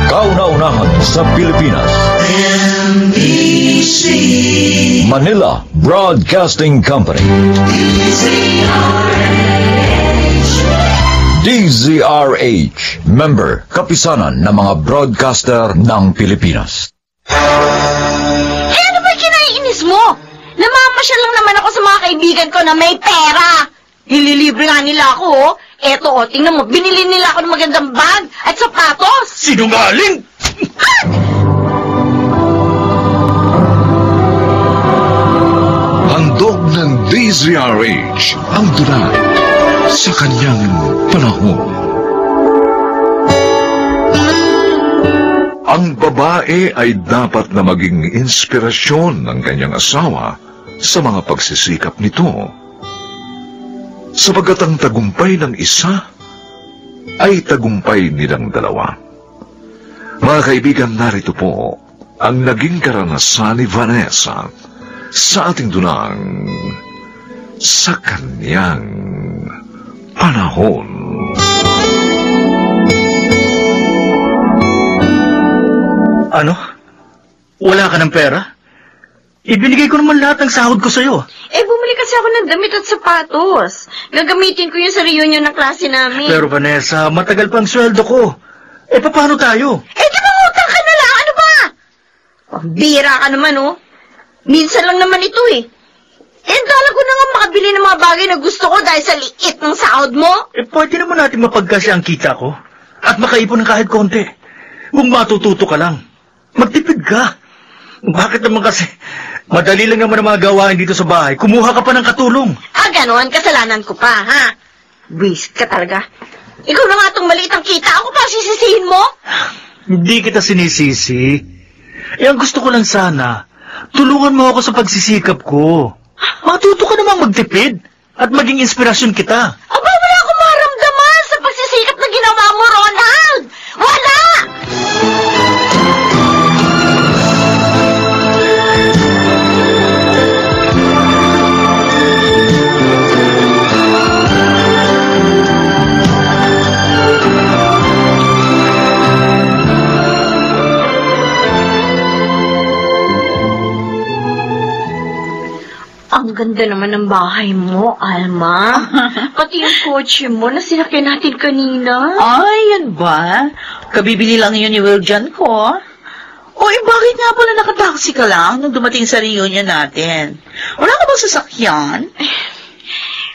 Kauna-unahan sa Pilipinas. NBC Manila Broadcasting Company. DZRH, member, kapisanan ng mga broadcaster ng Pilipinas. Ano ba kinaiinis mo? Namamasyal lang naman ako sa mga kaibigan ko na may pera. Nililibre nga nila ako, oh. Eto, oh, tingnan mo, binili nila ako ng magandang bag at sapatos. Sinungaling! Handog ng DZRH ang dulang sa kanyang panahon. Ang babae ay dapat na maging inspirasyon ng kanyang asawa sa mga pagsisikap nito. Sapagkat ang tagumpay ng isa ay tagumpay nilang dalawa. Mga kaibigan, narito po ang naging karanasan ni Vanessa sa ating dunang sa kanyang panahon. Ano? Wala ka ng pera? Ibinigay ko naman lahat ng sahod ko sa'yo. Bumili kasi ako ng damit at sapatos. Gagamitin ko yun sa reunion ng klase namin. Pero Vanessa, matagal pang sweldo ko. Paano tayo? Di ba utang ka na lang? Ano ba? Pambira ka naman, oh. Minsan lang naman ito, eh. Dala ko na nga makabili ng mga bagay na gusto ko dahil sa liit ng sahod mo. Pwede naman natin mapagkasya ang kita ko. At makaipon ng kahit konti. Kung matututo ka lang. Magtipid ka. Bakit naman kasi? Madali lang naman ang mga gawain dito sa bahay. Kumuha ka pa ng katulong. Ganon. Kasalanan ko pa, ha? Buwis ka talaga. Ikaw na nga itong maliit ang kita. Ako pa sisisihin mo? Hindi kita sinisisi. Ang gusto ko lang sana, tulungan mo ako sa pagsisikap ko. Matuto ka namang magtipid at maging inspirasyon kita. Aba, wala akong maramdaman sa pagsisikap na ginawa mo, Ronald! Wala! Ang ganda naman ng bahay mo, Alma. Pati yung kotse mo na sinakyan natin kanina. Ay, yan ba? Kabibili lang yun ni Will dyan ko. Bakit nga pala nakataksi ka lang nung dumating sa reunion natin? Wala ka bang sasakyan?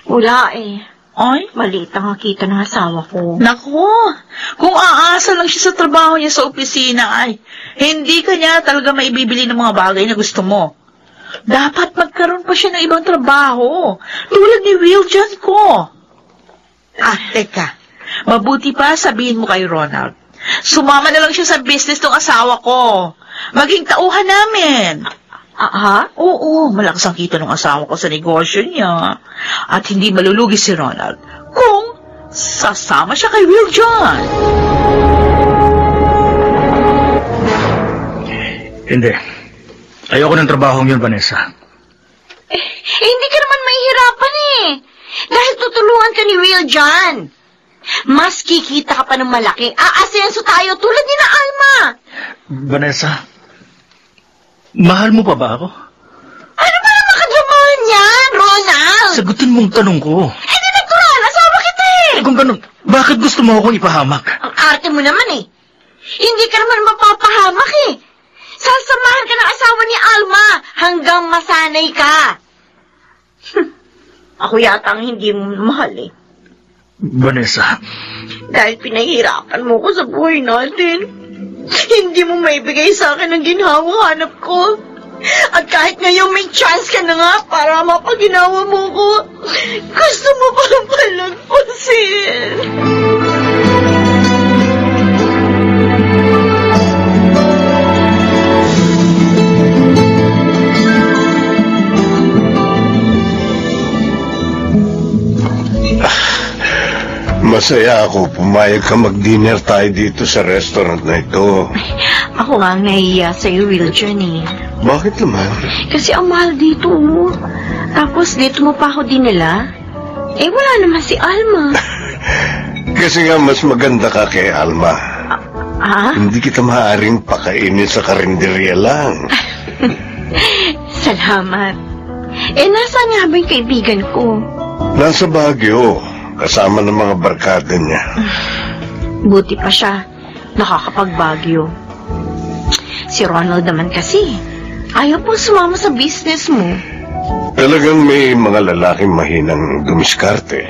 Wala eh. Ay? Maliit ang kita ng asawa ko. Nako, kung aasa lang siya sa trabaho niya sa opisina ay hindi ka niya talaga maibibili ng mga bagay na gusto mo. Dapat magkaroon pa siya ng ibang trabaho. Tulad ni Will dyan ko. Teka. Mabuti pa sabihin mo kay Ronald. Sumama na lang siya sa business ng asawa ko. Maging tauhan namin. Oo, malakas ang kita ng asawa ko sa negosyo niya. At hindi malulugi si Ronald kung sasama siya kay Will dyan. Hindi. Ayoko ng trabahong yun, Vanessa. Hindi ka naman mahihirapan eh. Dahil tutulungan ka ni Will dyan. Mas kikita ka pa ng malaki. Aasenso tayo tulad ni na Alma. Vanessa, mahal mo pa ba ako? Ano ba naman kadramahan yan, Ronald? Sagutin mong tanong ko. Di natural. Asawa kita eh. Kung ganun, bakit gusto mo akong ipahamak? Ang arte mo naman eh. Hindi ka naman mapapahamak eh. Sasamahan ka ng asawa ni Alma hanggang masanay ka. Ako yata ang hindi mo mahal eh. Vanessa. Dahil pinahirapan mo ko sa buhay natin. Hindi mo maibigay sa akin ang ginhawa-hanap ko. At kahit ngayon may chance ka na nga para mapaginawa mo ko, gusto mo pang palagpasin. Masaya ako. Pumayag ka mag-dinner tayo dito sa restaurant na ito. Ako nga ang nahiya sa'yo, Will, Johnny. Bakit naman? Kasi ang mahal dito, oh. Tapos dito mo pa ako dinala. Wala naman si Alma. Kasi nga mas maganda ka kay Alma. Hindi kita maaaring pakainin sa karinderya lang. Salamat. Nasaan nga ba yung kaibigan ko? Nasa Baguio, kasama ng mga barkada niya. Buti pa siya. Nakakapag-Baguio. Si Ronald naman kasi, ayaw pong sumama sa business mo. Talagang may mga lalaking mahinang dumiskarte.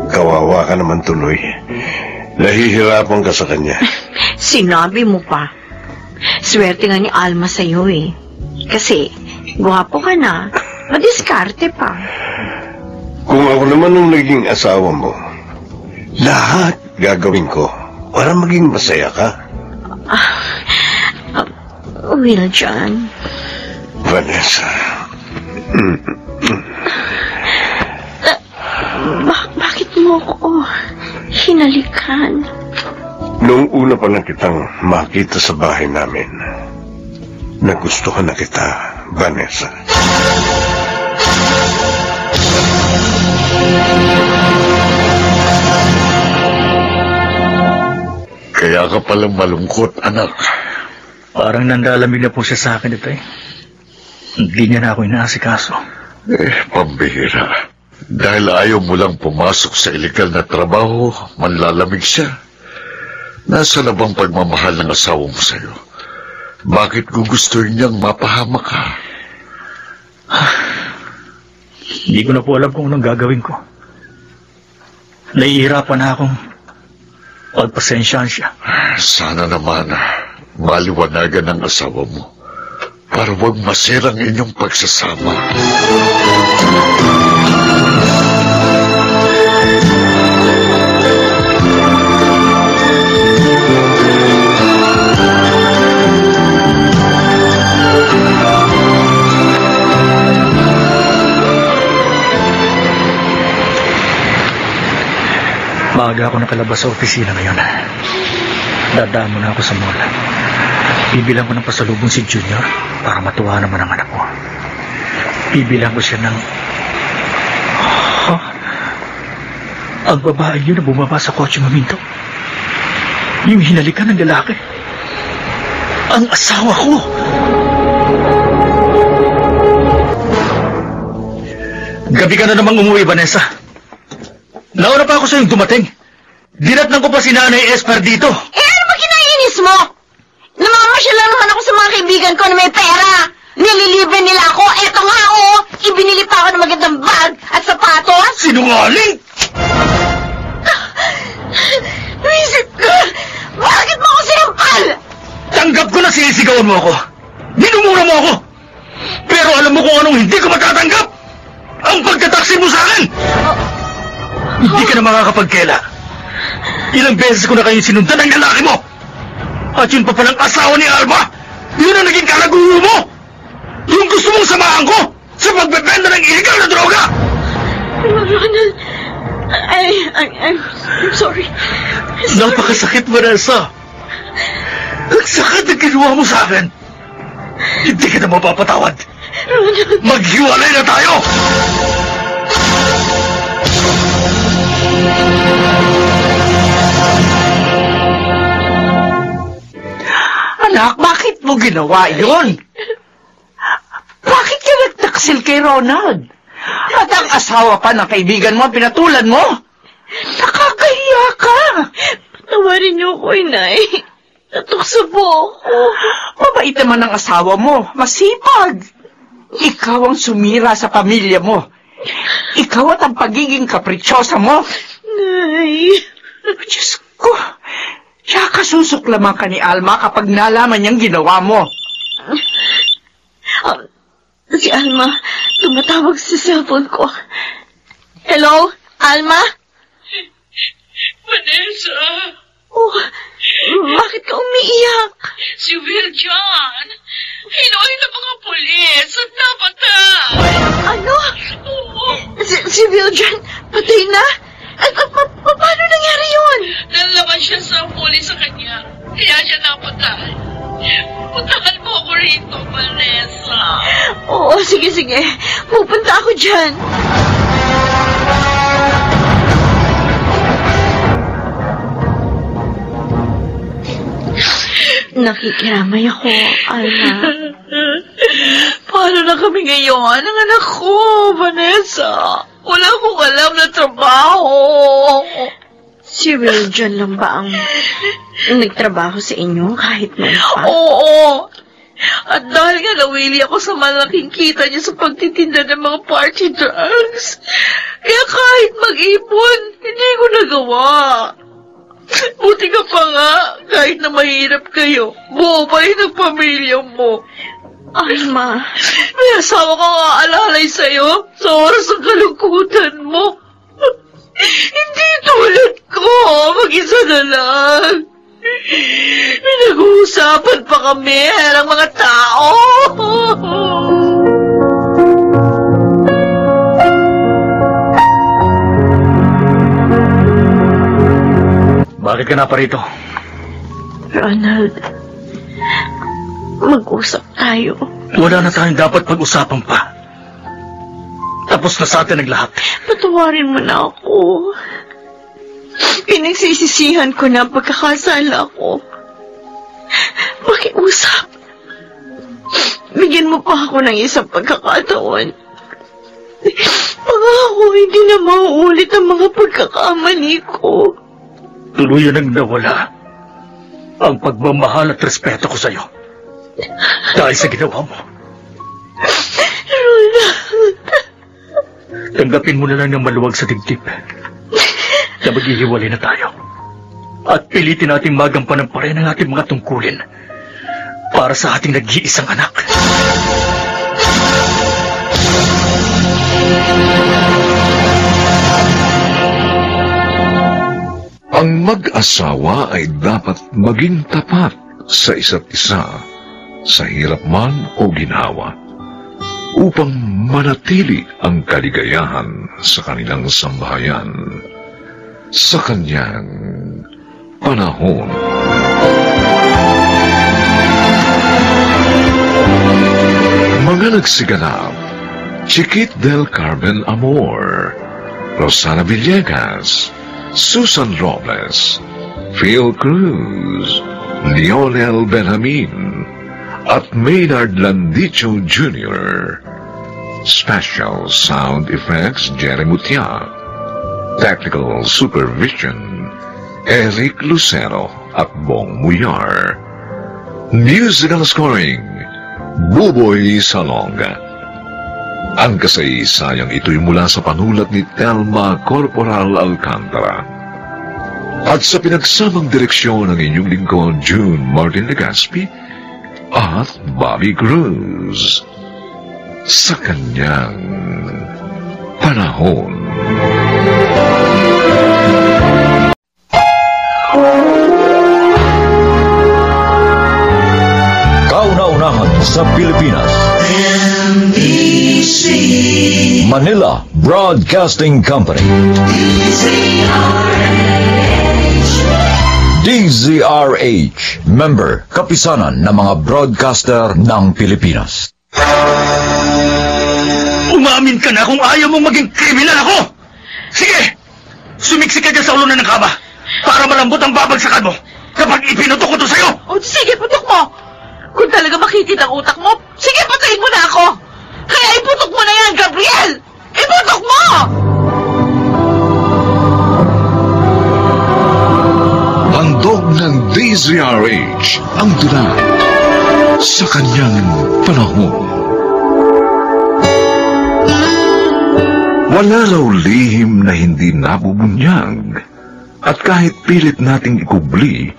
Kawawa ka naman tuloy. Nahihirapan ka sa kanya. Sinabi mo pa. Swerte nga ni Alma sa'yo eh. Kasi, gwapo ka na, madiskarte pa. Kung ako naman ang naging asawa mo, lahat gagawin ko para maging masaya ka. Will, John. Vanessa. Bakit mo ako hinalikan? Noong una pa lang kitang makita sa bahay namin, nagustuhan na kita, Vanessa. Kaya ka palang malungkot, anak. Parang nandalamig na po siya sa akin ito eh. Hindi niya na ako inaasikaso. Pambihira. Dahil ayaw mo lang pumasok sa ilegal na trabaho, manlalamig siya. Nasa na bang pagmamahal ng asawa mo sa'yo? Bakit gugustuhin niyang mapahama ka? Hindi ko na po alam kung anong gagawin ko. Nahihirapan na akong pagpasensyahan siya. Sana naman maliwanagan ng asawa mo para huwag masirang inyong pagsasama. Maaga ako nakalabas sa opisina ngayon. Dadaan muna ako sa mall. Bibilang ko ng pasalubong si Junior para matuwa naman ang anak ko. Bibilang ko siya ng... Ang babae yun na bumaba sa kotse maminto. Yung hinalikan ng lalaki. Ang asawa ko! Gabi ka na namang umuwi, Vanessa. Nauna pa ako sa yung dumating. Dinatnan ko pa si Nanay Esper dito. Ano ba kinainis mo? Namamasyal lang naman ako sa mga kaibigan ko na may pera. Nililibre nila ako. Eto nga ibinili pa ako ng magandang bag at sapatos. Sinungaling! Visit ka! Bakit mo ako sinampal? Tanggap ko na sinisigawan mo ako. Minumura mo ako. Pero alam mo kung anong hindi ko matatanggap? Ang pagkataksi mo sa akin! Hindi ka na makakapagkela. Ilang beses ko na kayong sinundan ng lalaki mo. At yun pa palang asawa ni Alma. Yun ang naging kalaguho mo. Yung gusto mong samahan ko sa pagbebenta ng illegal na droga. Ronald, I'm sorry. Napakasakit, Vanessa. Ang sakit na ginawa mo sa akin. Hindi ka na mapapatawad. Ronald. Maghiwalay na tayo! Anak, bakit mo ginawa yun? Bakit ka nagtaksil kay Ronald? At ang asawa pa ng kaibigan mo, pinatulan mo? Nakakahiya ka! Tawarin niyo ko, Inay. Natukso po ako. Mabait naman ang asawa mo, masipag. Ikaw ang sumira sa pamilya mo. Ikaw at ang pagiging kapritsosa mo. Nay. Diyos ko, siya kasusuklaman ka ni Alma kapag nalaman niyang ginawa mo. Si Alma, tumatawag sa cellphone ko. Hello, Alma? Vanessa! Oh, bakit ka umiiyak? Si Will John! Hinuhay ng mga pulis at napatay! Ano? Oo. Si Will John, patay na? Paano nangyari yun? Nalaman siya sa pulis sa kanya. Kaya siya napatay. Puntahan mo ako rito, Vanessa. Oo, sige. Pupunta ako dyan. Nakikiramay ako, Alma. Paano na kami ngayon? Ang anak ko, Vanessa. Wala akong alam na trabaho. Si Will John lang ba ang nagtrabaho sa inyo kahit noon pa? Oo. At dahil nga nawili ako sa malaking kita niya sa pagtitinda ng mga party drugs, kaya kahit mag-ipon, hindi ko nagawa. Buti ka pa nga, kahit na mahirap kayo, buo pa rin ang pamilya mo. Alma. May asawa ka nga alalay sa'yo sa oras ng kalungkutan mo. Hindi tulad ko, mag-isa na lang. Pinag-uusapan pa kami ng mga tao. Bakit ka na pa rito? Ronald, mag-usap tayo. Wala na tayong dapat pag-usapan pa. Tapos na sa atin ang lahat. Patawarin mo na ako. Pinagsisisihan ko na ang pagkakasala ko. Makiusap. Bigyan mo pa ako ng isang pagkakataon. Pangako, hindi na mauulit ang mga pagkakamali ko. Tuluyan ang nawala ang pagmamahal at respeto ko sa'yo. Dahil sa ginawa mo. Ronald. Tanggapin mo na lang ng maluwag sa dibdib na maghihiwalay na tayo. At pilitin natin magampanan pa rin ang ating mga tungkulin para sa ating nag-iisang anak. Ang mag-asawa ay dapat maging tapat sa isa't isa, sa hirap man o ginhawa, upang manatili ang kaligayahan sa kanilang sambahayan sa kanyang panahon. Mga nagsiganap: Chiquit del Carmen Amor, Rosana Villegas, Susan Robles, Phil Cruz, Lionel Benjamin, at Maynard Landicho Jr. Special Sound Effects, Jerry Mutia. Technical Supervision, Eric Lucero at Bong Muyar. Musical Scoring, Buboy Salonga. Ang kasaysayang ito'y mula sa panulat ni Telma Corporal Alcantara. At sa pinagsamang direksyon ng inyong lingkod, June Martin Legaspi at Bobby Cruz. Sa kanyang panahon. Kauna-unahan sa Pilipinas. NBC Manila Broadcasting Company. DZRH, member, kapisanan ng mga broadcaster ng Pilipinas. Umamin ka na kung ayaw mong maging kriminal ako! Sige! Sumiksik ka dyan sa ulo ng kaba para malambot ang babagsakan mo kapag ipinutok ko to sa'yo! O sige, putok mo! Kung talaga makitid ang utak mo, sige, patayin mo na ako! Kaya iputok mo na yan, Gabriel! Iputok mo! Handog ng DZRH ang tula sa kanyang panahon. Wala raw lihim na hindi nabubunyag, at kahit pilit nating ikubli,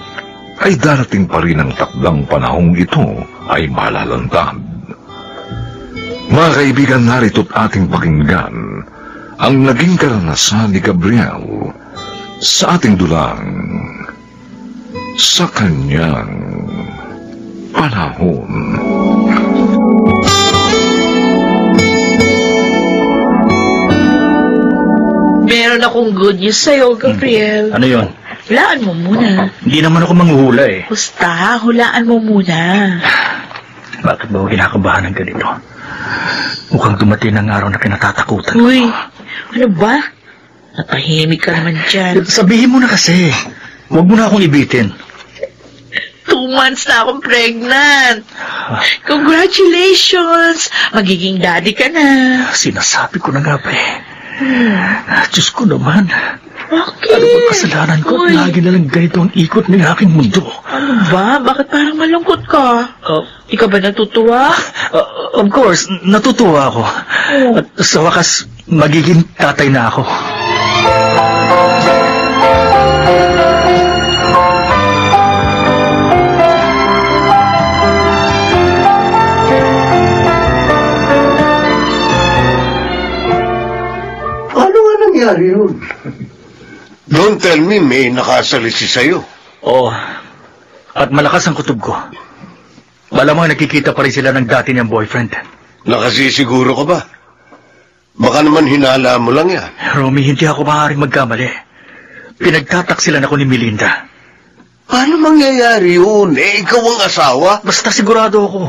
ay darating pa rin ang takdang panahong ito ay malalantad. Mga kaibigan, narito't ating pakinggan ang naging karanasan ni Gabriel sa ating dulang sa kanyang panahon. Meron akong good news sa'yo, Gabriel. Ano yon? Hulaan mo muna. Hindi naman ako manghuhula eh. Basta, hulaan mo muna. Bakit ba ako kinakabahan ng ganito? Mukhang dumating ang araw na kinatatakutan. Uy, ano ba? Natahimik ka naman dyan. Sabihin mo na kasi. Huwag mo na akong ibitin. 2 months na akong pregnant. Congratulations! Magiging daddy ka na. Sinasabi ko na nga ba eh. Diyos ko naman. Bakit? Ano bang kasalanan ko? Uy. Lagi na lang ganito ang ikot ng aking mundo. Ano ba? Bakit parang malungkot ka? Di ka ba natutuwa? Of course, natutuwa ako. At sa wakas, magiging tatay na ako. Ano nga nangyari yun? Don't tell me may nakasalisi sa'yo. Oo. At malakas ang kutob ko. Malamang nakikita pa rin sila ng dati niyang boyfriend. Nakasisiguro ka ba? Baka naman hinala mo lang yan. Romy, hindi ako maaaring magkamali. Pinagtataksilan ako ni Melinda. Paano mangyayari yun? Ikaw ang asawa? Basta sigurado ako.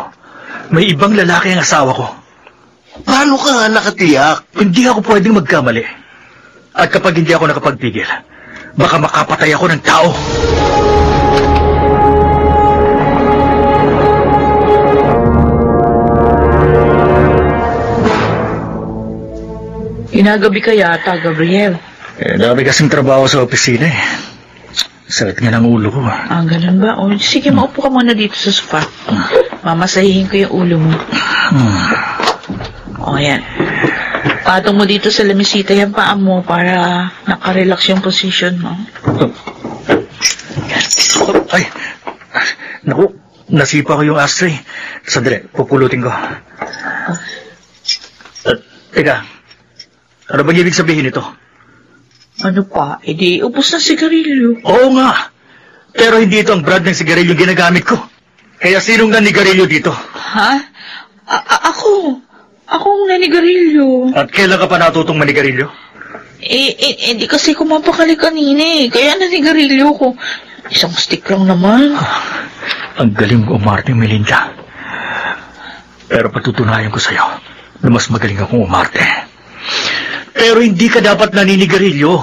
May ibang lalaki ang asawa ko. Paano ka nga nakatiyak? Hindi ako pwedeng magkamali. At kapag hindi ako nakapagpigil, baka makapatay ako ng tao. Ginagabi ka yata, Gabriel. Dami kasing trabaho sa opisina eh. Sakit nga ng ulo ko. Ganun ba? O, sige, maupo ka muna dito sa sofa. Mamasahihin ko yung ulo mo. O, yan. Patong mo dito sa lamisita yung paa mo para nakarelax yung position mo. Ay, naku, nasipa ko yung ashtray. Sandali, pupulutin ko. Teka, ano bang ibig sabihin ito? Ano pa? E di, ubos na sigarilyo. Oo nga, pero hindi ito ang brand ng sigarilyo ginagamit ko. Kaya sinong nanigarilyo dito? Ha? Ako. Akong nanigarilyo. At kailan ka pa natutong manigarilyo? Di kasi kumapakali kanina eh. Kaya nanigarilyo ko. Isang stick lang naman. Ang galing mo umarte, Melinda. Pero patutunayan ko sa'yo na mas magaling akong umarte. Pero hindi ka dapat naninigarilyo.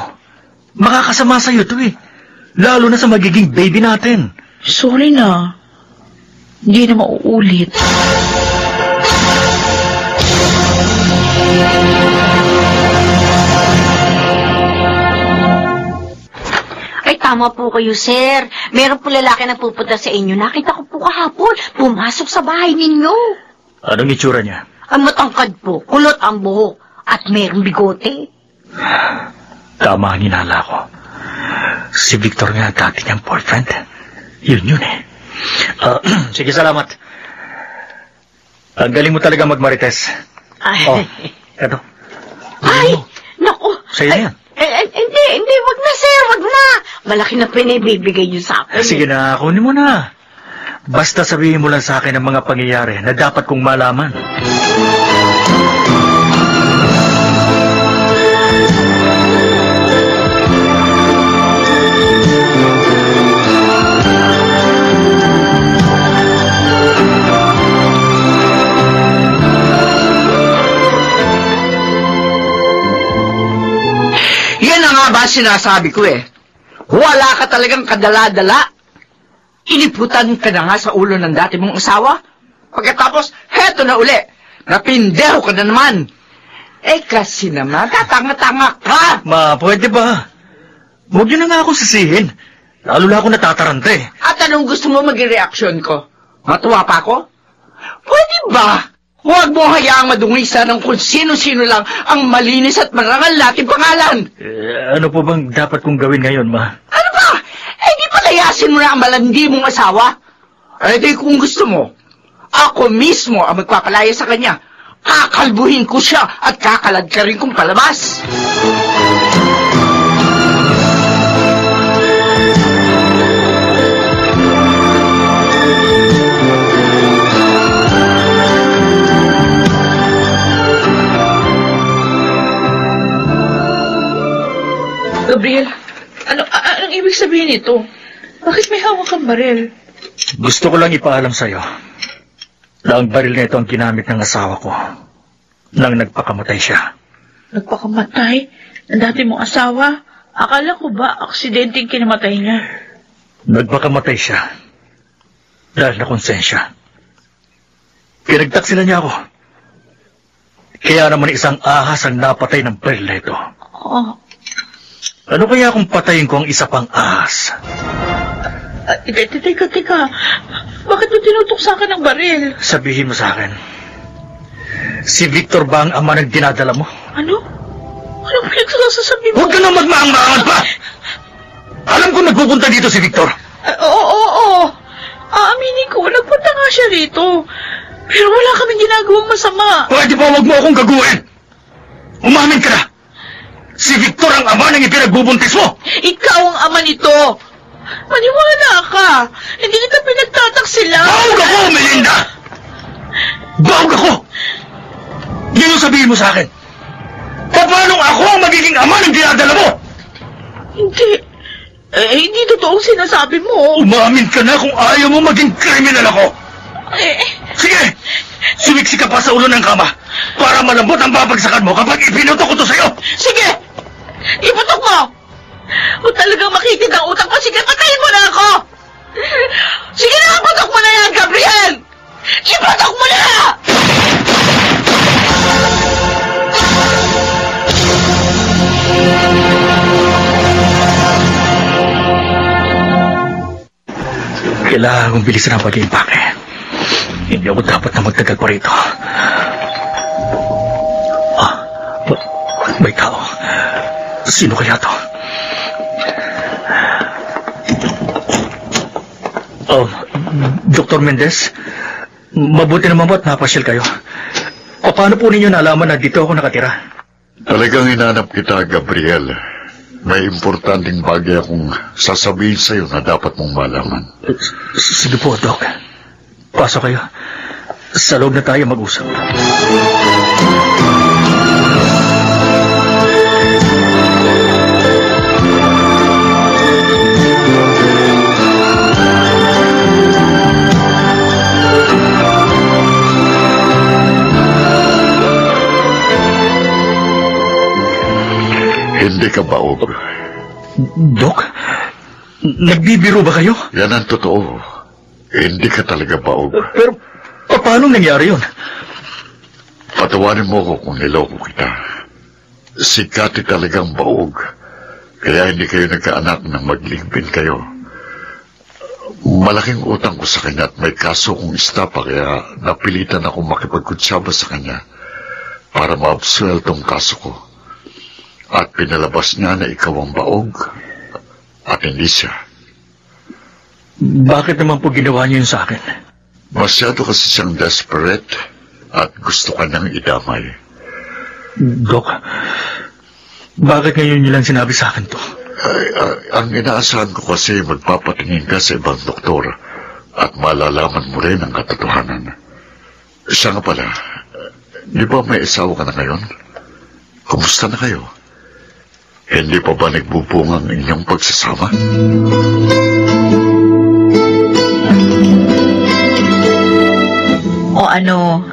Makakasama sa'yo to eh. Lalo na sa magiging baby natin. Sorry na. Hindi na mauulit. Ay, tama po kayo, sir. Meron po lalaki na pupunta sa inyo. Nakita ko po kahapon. Pumasok sa bahay ninyo. Anong itsura niya? Ang matangkad po. Kulot ang buhok. At merong bigote. Tama ang hinala ko. Si Victor nga dati niyang boyfriend. Yun eh. Sige, salamat. Ang galing mo talaga magmarites. Ay. Eto. Ay, naku. Sa'yo na yan. Hindi, wag na, sir, wag na. Malaki na pinibibigay niyo sa akin. Sige na, kunin mo na. Basta sabihin mo lang sa akin ang mga pangyayari na dapat kong malaman. Sinasabi ko eh. Wala ka talagang kadala-dala. Iniputan ka na nga sa ulo ng dati mong asawa. Pagkatapos, heto na uli. Napindeho ka na naman. Eh kasi naman, tatanga-tanga ka. Ma, pwede ba? Huwag niyo na nga akong sisihin. Lalo na ako natatarante. At anong gusto mo maging reaksyon ko? Matuwa pa ako? Pwede ba? Huwag mo hayaang madungisa ng kung sino-sino lang ang malinis at marangal nating pangalan. Ano po bang dapat kong gawin ngayon, ma? Ano ba? Di palayasin mo na ang malandi mong asawa. Di kung gusto mo, ako mismo ang magpapalaya sa kanya. Kakalbuhin ko siya at kakalad ka rin kong palabas. Gabriel, anong ibig sabihin nito? Bakit may hawak kang baril? Gusto ko lang ipaalam sa'yo na ang baril na ito ang ginamit ng asawa ko nang nagpakamatay siya. Nagpakamatay? Ang dati mong asawa? Akala ko ba aksidenteng kinamatay niya? Nagpakamatay siya dahil na konsensya. Pinagtaksilan niya ako. Kaya naman isang ahas ang napatay ng perla ito. Oh. Ano kaya kung patayin ko ang isa pang ahas? Teka. Bakit mo tinutok sa akin ng baril? Sabihin mo sa akin, si Victor ba ang ama ng dinadala mo? Ano? Anong pinagsasasabi mo? Huwag ka na magmaang-maangan pa! Alam ko nagpupunta dito si Victor. Oo. Aaminin ko, nagpunta nga siya rito. Pero wala kaming ginagawang masama. Pwede ba huwag mo akong gaguhin? Umamin ka na! Si Victor ang ama ng ipinagbubuntis mo! Ikaw ang ama nito! Maniwala ka! Hindi kita pinagtataksilan! Bawag ako, Melinda! Bawag ako! Yun yung sabihin mo sa akin. Paano ako ang magiging ama ng dinadala mo? Hindi. Hindi totoo ang sinasabi mo. Umamin ka na kung ayaw mo maging kriminal ako. Sige! Sumiksi ka pa sa ulo ng kama para malambot ang babagsakan mo kapag ipinutok ko to sa'yo! Sige! Iputok mo! Kung talagang makitid ang utak mo, sige, patayin mo na ako! Sige na, iputok mo na yan, Gabriel! Iputok mo na! Kailangan kong bilisan ang pag-iimpake. Hindi ako dapat na magtagal pa rito. May tao. Sino kaya to? Dr. Mendez, mabuti naman ba't napasyal kayo? Paano po ninyo nalaman na dito ako nakatira? Talagang hinanap kita, Gabriel. May importanteng bagay akong sasabihin sa'yo na dapat mong malaman. Sige po, Doc. Pasok kayo. Sa loob na tayo mag-usap. Hindi ka baog. Doc? Nagbibiro ba kayo? Yan ang totoo. Hindi ka talaga baog. Pero paano nangyari yun? Patawarin mo ko kung niloko kita. Si Cathy talagang baog. Kaya hindi kayo nagkaanak nang magligbin kayo. Malaking utang ko sa kanya at may kaso kong istapa kaya napilitan ako makipagkutsaba sa kanya para ma-absuel tong kaso ko. At pinalabas niya na ikaw ang baog at hindi siya. Bakit naman po ginawa niyo yun sa akin? Masyado kasi siyang desperate at gusto ka niyang idamay. Doc, bakit ngayon niyo lang sinabi sa akin to? Ang inaasahan ko kasi magpapatingin ka sa ibang doktor at malalaman mo rin ang katotohanan. Siya nga pala, di ba may asawa ka na ngayon? Kumusta na kayo? Hindi pa ba nagbubunga ang inyong pagsasama? O ano?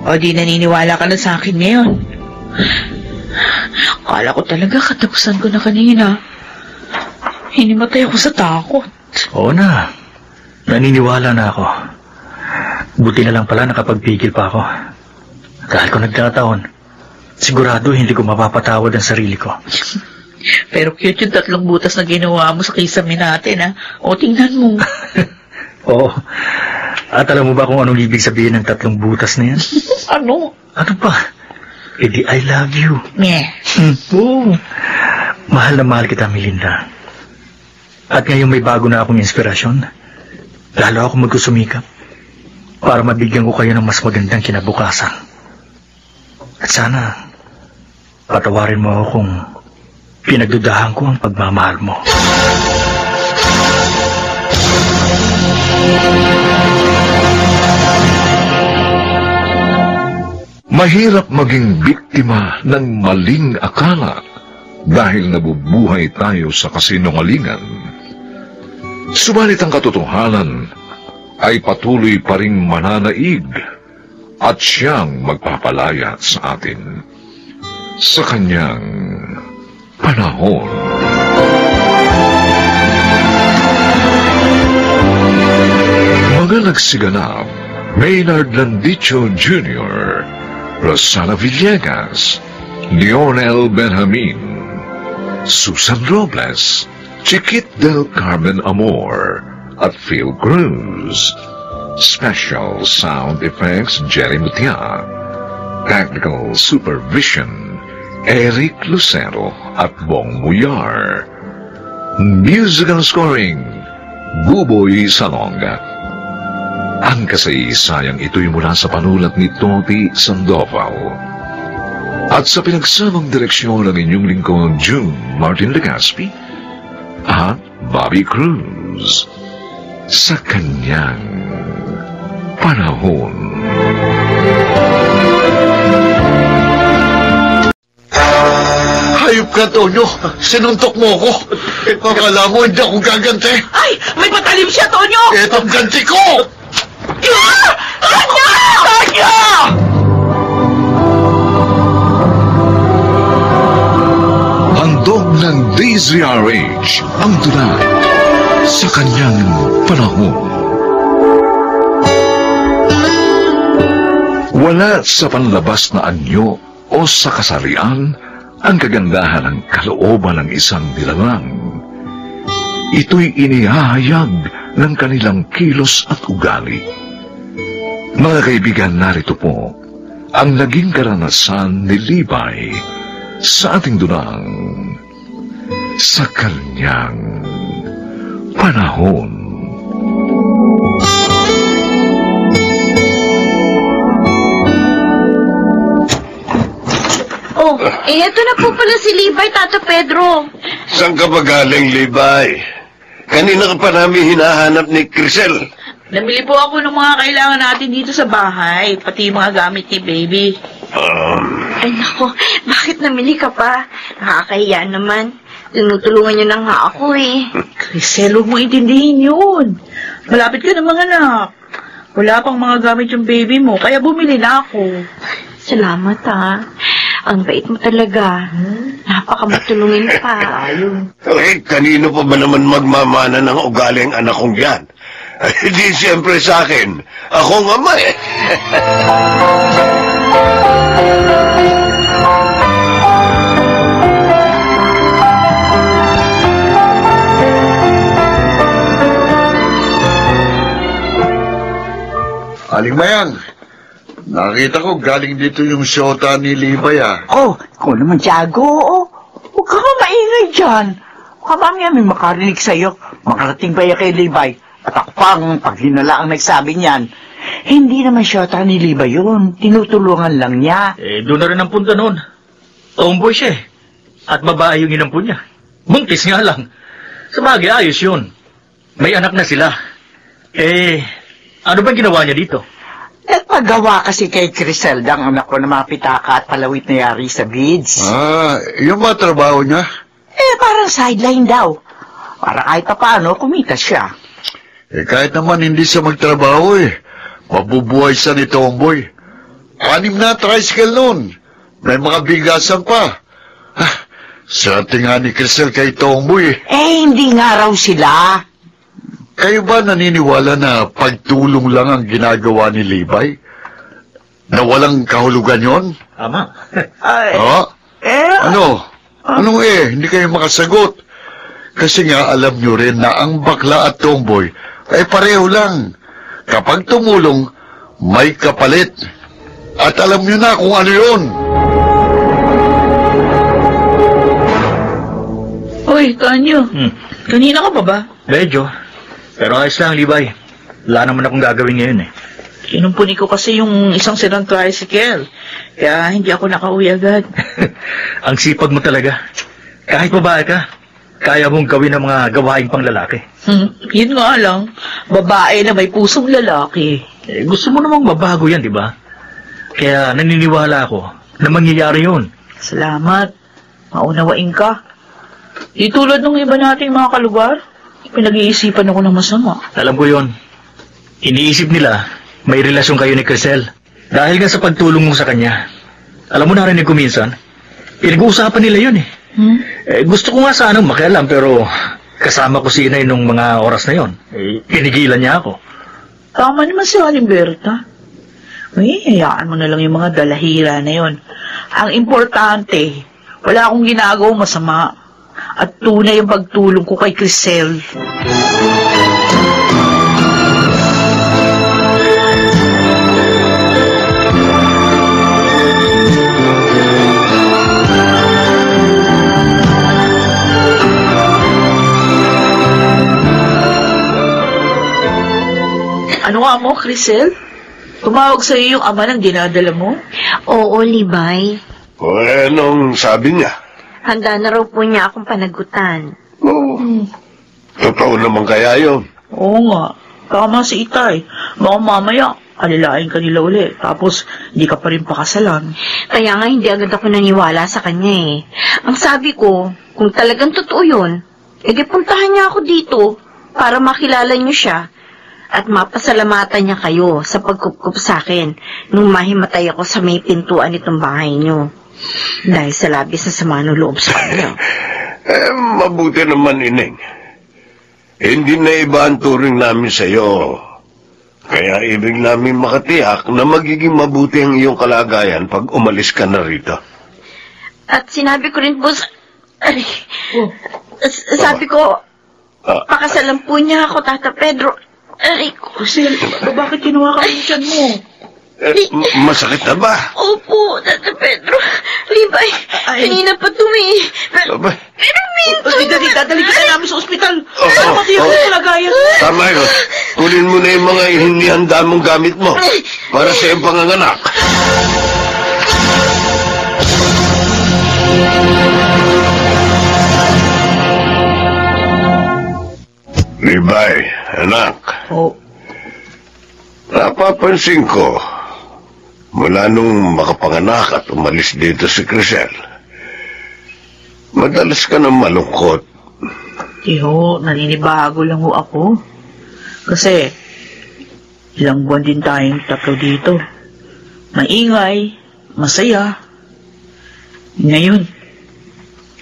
O di naniniwala ka na sa akin ngayon? Akala ko talaga katapusan ko na kanina. Hinimatay ako sa takot. Oo na. Naniniwala na ako. Buti na lang pala nakapagpigil pa ako. Dahil kung nagkataon, sigurado hindi ko mapapatawad ang sarili ko. Pero cute yung 3 butas na ginawa mo sa kisame natin, ha? O, tingnan mo. Oo. At alam mo ba kung anong ibig sabihin ng 3 butas na yan? Ano? Ano pa? Eh di I love you. Meh. Oo. Mahal na mahal kita, Melinda. At ngayon may bago na akong inspirasyon. Lalo ako magkusumikap para mabigyan ko kayo ng mas magandang kinabukasan. At sana, patawarin mo ako kung pinagdudahan ko ang pagmamahal mo. Mahirap maging biktima ng maling akala dahil nabubuhay tayo sa kasinungalingan. Subalit ang katotohanan ay patuloy pa ring mananaig at siyang magpapalaya sa atin sa kanyang panahon. Mga nagsiganap, Maynard Landicho Jr., Rosana Villegas, Lionel Benjamin, Susan Robles, Chiquit del Carmen Amor, at Phil Cruz. Special Sound Effects, Jerry Mutia. Technical Supervision, Eric Lucero at Bong Muyar. Musical Scoring, Buboy Salonga. Ang kasaysayang ito'y mula sa panulat ni Toti Sandoval. At sa pinagsamang direksyon ng inyong lingkod, June Martin Legaspi at Bobby Cruz. Sa kanyang panahon. Hayop ka, Tonyo. Sinuntok mo ako. Akala mo hindi ako gaganti. Ay! May patalim siya, Tonyo! Etong ganti ko! Tanya! Tanya! Handog ng DZRH ang tunay sa kanyang panahon. Wala sa panlabas na anyo o sa kasarian ang kagandahan ng kalooban ng isang nilalang. Ito'y inihahayag ng kanilang kilos at ugali. Mga kaibigan, narito po ang naging karanasan ni Libay sa ating dunang sa kanyang panahon. Oh, eto na po pala si Libay, Tata Pedro. Saan ka ba galing, Libay? Kanina ka pa namin hinahanap ni Crisel. Namili po ako ng mga kailangan natin dito sa bahay, pati yung mga gamit ni baby. Ay nako, bakit namili ka pa? Nakakahiya naman. Tinutulungan niyo na nga ako eh. Crisel, huwag mo intindihin yun. Malapit ka na mga anak. Wala pang mga gamit yung baby mo, kaya bumili na ako. Salamat ha. Ang bait mo talaga. Napakamatulungin pa. Eh, kanino pa ba naman magmamana ng ugali ang anak kong yan? Hindi siyempre sa akin. Ako nga ma eh. Aling Mayang, nakita ko galing dito yung syota ni Libay ah. Oh, ikaw naman, Tiago. Huwag ka maingay dyan. Kamami may makarinig sa'yo. Makarating ba yan kay Libay? At ako pang paghinala ang nagsabi niyan. Hindi naman syota ni Libay yun. Tinutulungan lang niya. Doon na rin ang punta noon. Tomboy siya eh. At babae yung inampun niya. Buntis nga lang. Sabagay, ayos yun. May anak na sila. Ano ba ginawa niya dito? Nagpagawa kasi kay Criselda ang anak ko ng mga pitaka at palawit na yari sa beads. Yung mga trabaho niya? Parang sideline daw. Para kahit pa paano, kumita siya. Kahit naman hindi siya magtrabaho eh. Mabubuhay siya ni Tomboy. 6 na tricycle nun. May mga bigasan pa. Swerte nga ni Crisel kay Tomboy eh. Hindi nga raw sila. Kayo ba naniniwala na pagtulong lang ang ginagawa ni Libay? Na walang kahulugan yon? Tama. Ano? Anong hindi kayo makasagot? Kasi nga alam nyo rin na ang bakla at tomboy ay pareho lang. Kapag tumulong, may kapalit. At alam nyo na kung ano yun. Hoy, Tanyo. Kanina ka pa ba? Medyo. Pero ayos lang, Libay. Wala naman akong gagawin ngayon eh. Kinumpuni ko kasi yung isang sirang tricycle. Kaya hindi ako nakauwi agad. Ang sipag mo talaga. Kahit babae ka, kaya mong gawin ang mga gawaing pang lalaki. Yun nga lang, babae na may pusong lalaki. Gusto mo namang mabago yan, di ba? Kaya naniniwala ako na mangyayari yun. Salamat. Maunawain ka. Di tulad ng iba nating mga kalugar, pinag-iisipan ako ng masama. Alam ko yun. Iniisip nila, may relasyon kayo ni Crisel. Dahil nga sa pagtulong mo sa kanya. Alam mo, narinig ko minsan, pinag-uusapan nila yun eh. Gusto ko nga sanang makialam pero kasama ko si Inay nung mga oras na yon. Pinigilan niya ako. Tama naman si Alimberta. Hayaan mo na lang yung mga dalahira na yon. Ang importante, wala akong ginagawang masama. At tunay ang pagtulong ko kay Crisel. Ano nga mo, Crisel? Tumawag sa iyo yung ama ng dinadala mo? Oo, Libay. O anong sabi niya? Handa na raw po niya akong panagutan. Oo. Totoo naman kaya yun? Oo nga. Tama si Itay. Baka mamaya, alilain ka nila uli. Tapos, hindi ka pa rin pakasalan. Kaya nga hindi agad ako naniwala sa kanya eh. Ang sabi ko, kung talagang totoo yun, edi puntahan niya ako dito para makilala niyo siya. At mapasalamatan niya kayo sa pagkupkup sa akin nung mahimatay ako sa may pintuan itong bahay niyo. Dahil sa labis na sama ng loob sa kanya. Mabuti naman, Ineng. Hindi na iba ang turing namin sa iyo. Kaya ibig namin makatiyak na magiging mabuti ang iyong kalagayan pag umalis ka na rito. At sinabi ko rin po sa... sabi ko, pakasalan po niya ako, Tata Pedro. Aray ko. Crisel, bakit kinuha ka yung tiyan mo? Masakit na ba? Opo, Tata Pedro. Libay, kanina pa tumi. Pero minto. Dadali ka na namin sa ospital. Oo. Pati ako sa lagayan. Tama yun. Kunin mo na yung mga hinihanda mong gamit mo para sa iyong panganganak. Libay, anak. Oh. Napapansin ko, mula nung makapanganak at umalis dito si Crisel, madalas ka nang malungkot. Tiho, naninibago lang ho ako. Kasi, ilang buwan din tayong tatlo dito. Maingay, masaya. Ngayon,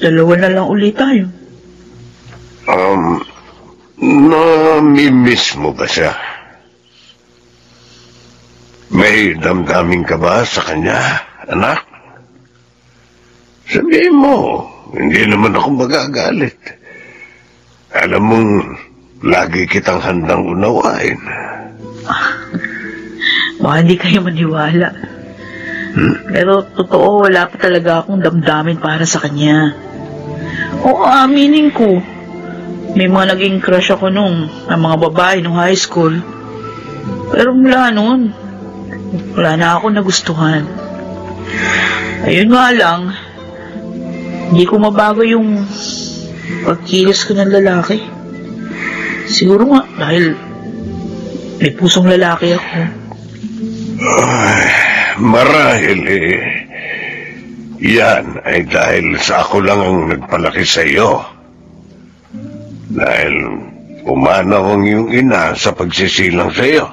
dalawa na lang ulit tayo. Nami-miss mo ba siya? May damdamin ka ba sa kanya, anak? Sabihin mo, hindi naman ako magagalit. Alam mong, lagi kitang handang unawain. Baka hindi kayo maniwala. Pero totoo, wala pa talaga akong damdamin para sa kanya. Oo, aminin ko. May mga naging crush ako nung mga babae nung high school. Pero mula noon, wala na ako nagustuhan. Ayun nga lang, hindi ko mabago yung pagkilos ko ng lalaki. Siguro nga, dahil may pusong lalaki ako. Marahil yan ay dahil sa ako lang ang nagpalaki sa iyo. Dahil umanaw ang iyong ina sa pagsisilang sa iyo.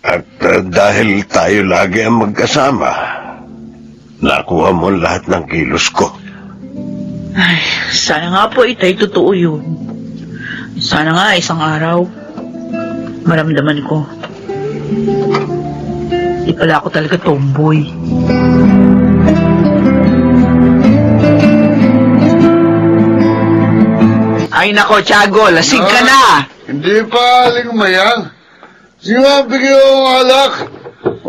At dahil tayo lagi ang magkasama, nakuha mo lahat ng kilos ko. Ay, sana nga po itay totoo yun. Sana nga isang araw, maramdaman ko. Di pala ako talaga tomboy. Ay nako, Tiago, lasing ka na. Hindi pa, Aling Mayang. Sige nga, bigyan ko ang alak.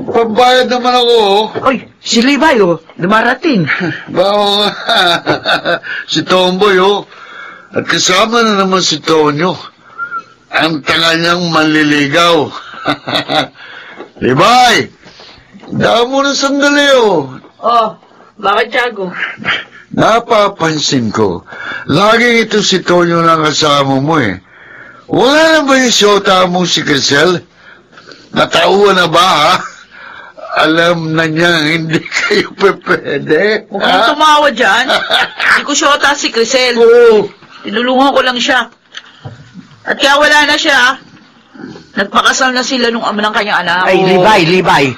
Pambayad naman ako, oh. Oy, si Libay, dumarating. Bawa nga. Si Tomboy, oh. At kasama na naman si Tonyo. Ang tanga niyang manliligaw. Libay! Daan mo na sandali, oh. Oh, bakit, Tiago? Napapansin ko, laging ito si Tonyo lang kasama mo, eh. Wala na ba yung siyota mong si Crisel? Natauhan na ba, ha? Alam na niya, hindi kayo pwede. Huwag kang tumawa dyan. Hindi ko siyota si Crisel. Oo. Tinulungan ko lang siya. At kaya wala na siya. Nagpakasal na sila nung ama ng kanyang anak. Ay, Libay.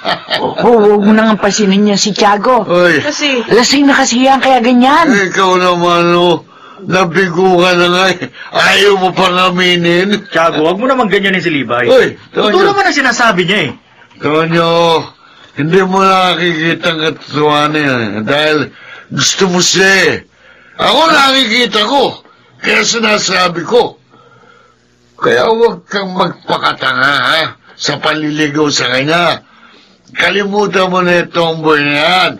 Huwag mo nang pansinin niya si Tiago. Oy. Kasi, Lasing na kasi yan, kaya ganyan. Ikaw naman, oh. Nabigo ka na nga eh. Ayaw mo pang aminin. Tiago, huwag mo naman ganyanin si Libay. Uy, Ito Tonyo. naman ang sinasabi niya eh. Tonyo, hindi mo nakikita ang katuwaan niya dahil gusto mo siya eh. Ako nakikita ko, kaya sinasabi ko. Kaya huwag kang magpakatanga ha, sa panliligaw sa kanya. Kalimutan mo na itong boy na yan.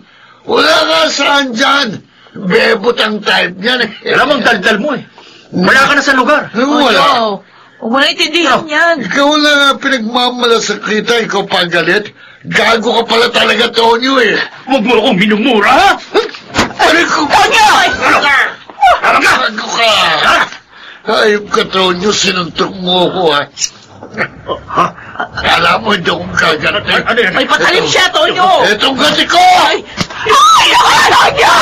Wala ka saan dyan. Bebot ang type niyan eh. Alam ang daldal mo eh. Wala ka na sa lugar. Wala. Huwag mo na intindihan yan. Ikaw lang nga pinagmamalasakita, ikaw pagalit. Gago ka pala talaga, Tonyo eh. Huwag mo akong minumura, ha? Aray ko! Tonyo! Gago ka! Ayop ka, Tonyo, sinuntok mo ako, ha? Alam mo, hindi akong gaganti. Ano yan? May patalim siya, Tonyo! Etong gati ko! Ay! Tonyo!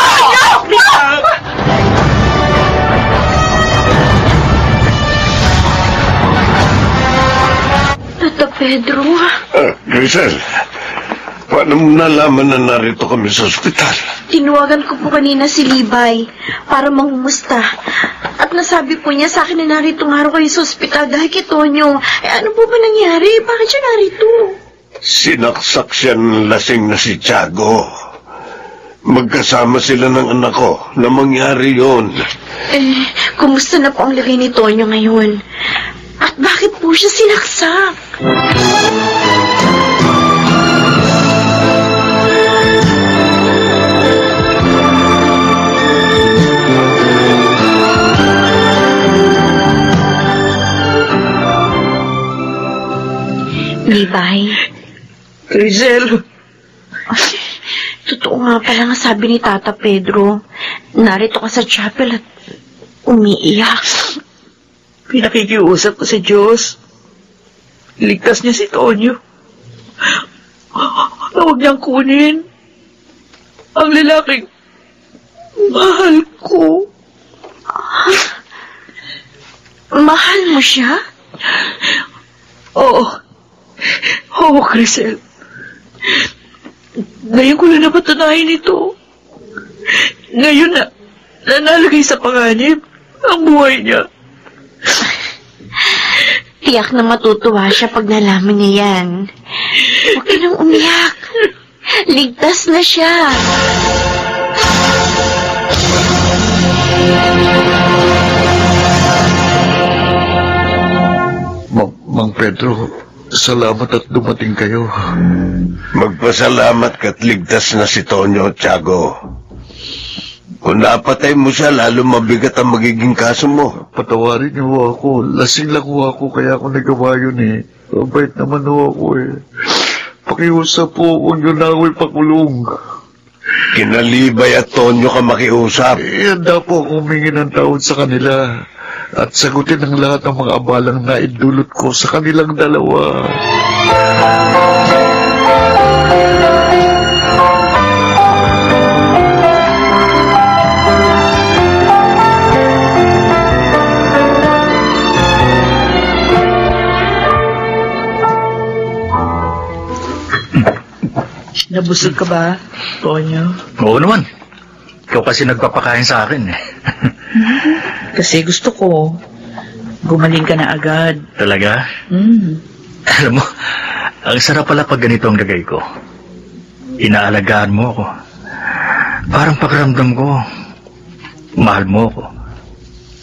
Tata Pedro, Grisel, paano mo nalaman na narito kami sa ospital? tinuwagan ko po kanina si Libay para mangumusta. At nasabi po niya sa akin na narito nga raw kayo sa ospital dahil kay Tonyo. Ano po ba nangyari? Bakit siya narito? Sinaksak siya ng lasing na si Tiago. Magkasama sila ng anak ko na mangyari yon. Kumusta na po ang lagay ni Tonyo ngayon? At bakit po siya sinaksak? Libay, Grisel, totoo nga pala nga sabi ni Tata Pedro. Narito ka sa chapel at umiiyak. pinakikiusap ko sa Diyos. Ligtas niya si Tonyo. Huwag niyang kunin ang lalaking mahal ko. Mahal mo siya? Oo. Oo, Grisel. Ngayon ko na napatunayan ito. Ngayon na nalagay sa panganib ang buhay niya. Tiyak na matutuwa siya pag nalaman niya yan. Huwag ka nang umiyak. Ligtas na siya. Mang Pedro, salamat at dumating kayo. Magpasalamat ka't ligtas na si Tonyo, Tiago. Kung napatay mo siya, lalo mabigat ang magiging kaso mo. Patawarin niyo ako. Lasing lang ako kaya ako nagawa yun eh. Mabait naman ako eh. Pakiusap po kung yun na ako'y pakulong. Kinalibay at Tonyo ka makiusap. Handa po akong humingi ng tawad sa kanila at sagutin ang lahat ng mga abalang naidulot ko sa kanilang dalawa. Nabusog ka ba, Tonyo? Oo naman. Ikaw kasi nagpapakain sa akin eh. Kasi gusto ko, gumaling ka na agad. Talaga? Alam mo, ang sarap pala pag ganito ang lagay ko. Inaalagaan mo ako. Parang pakiramdam ko, mahal mo ako.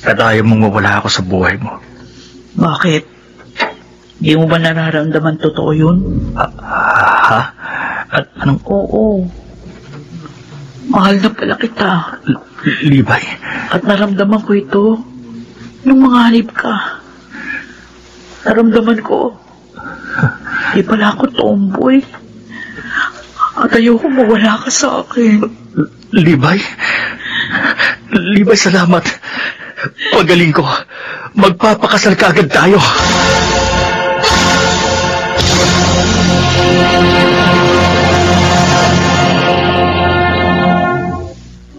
At ayaw mong mawala ako sa buhay mo. Bakit? Di mo ba nararamdaman totoo yun? Ha? At anong... Oo. Mahal na pala kita. Libay? At naramdaman ko ito nung manganib ka. Naramdaman ko, di pala ako tomboy. At ayoko mawala ka sa akin. Libay? Libay, salamat. Pagaling ko, magpapakasal ka agad tayo.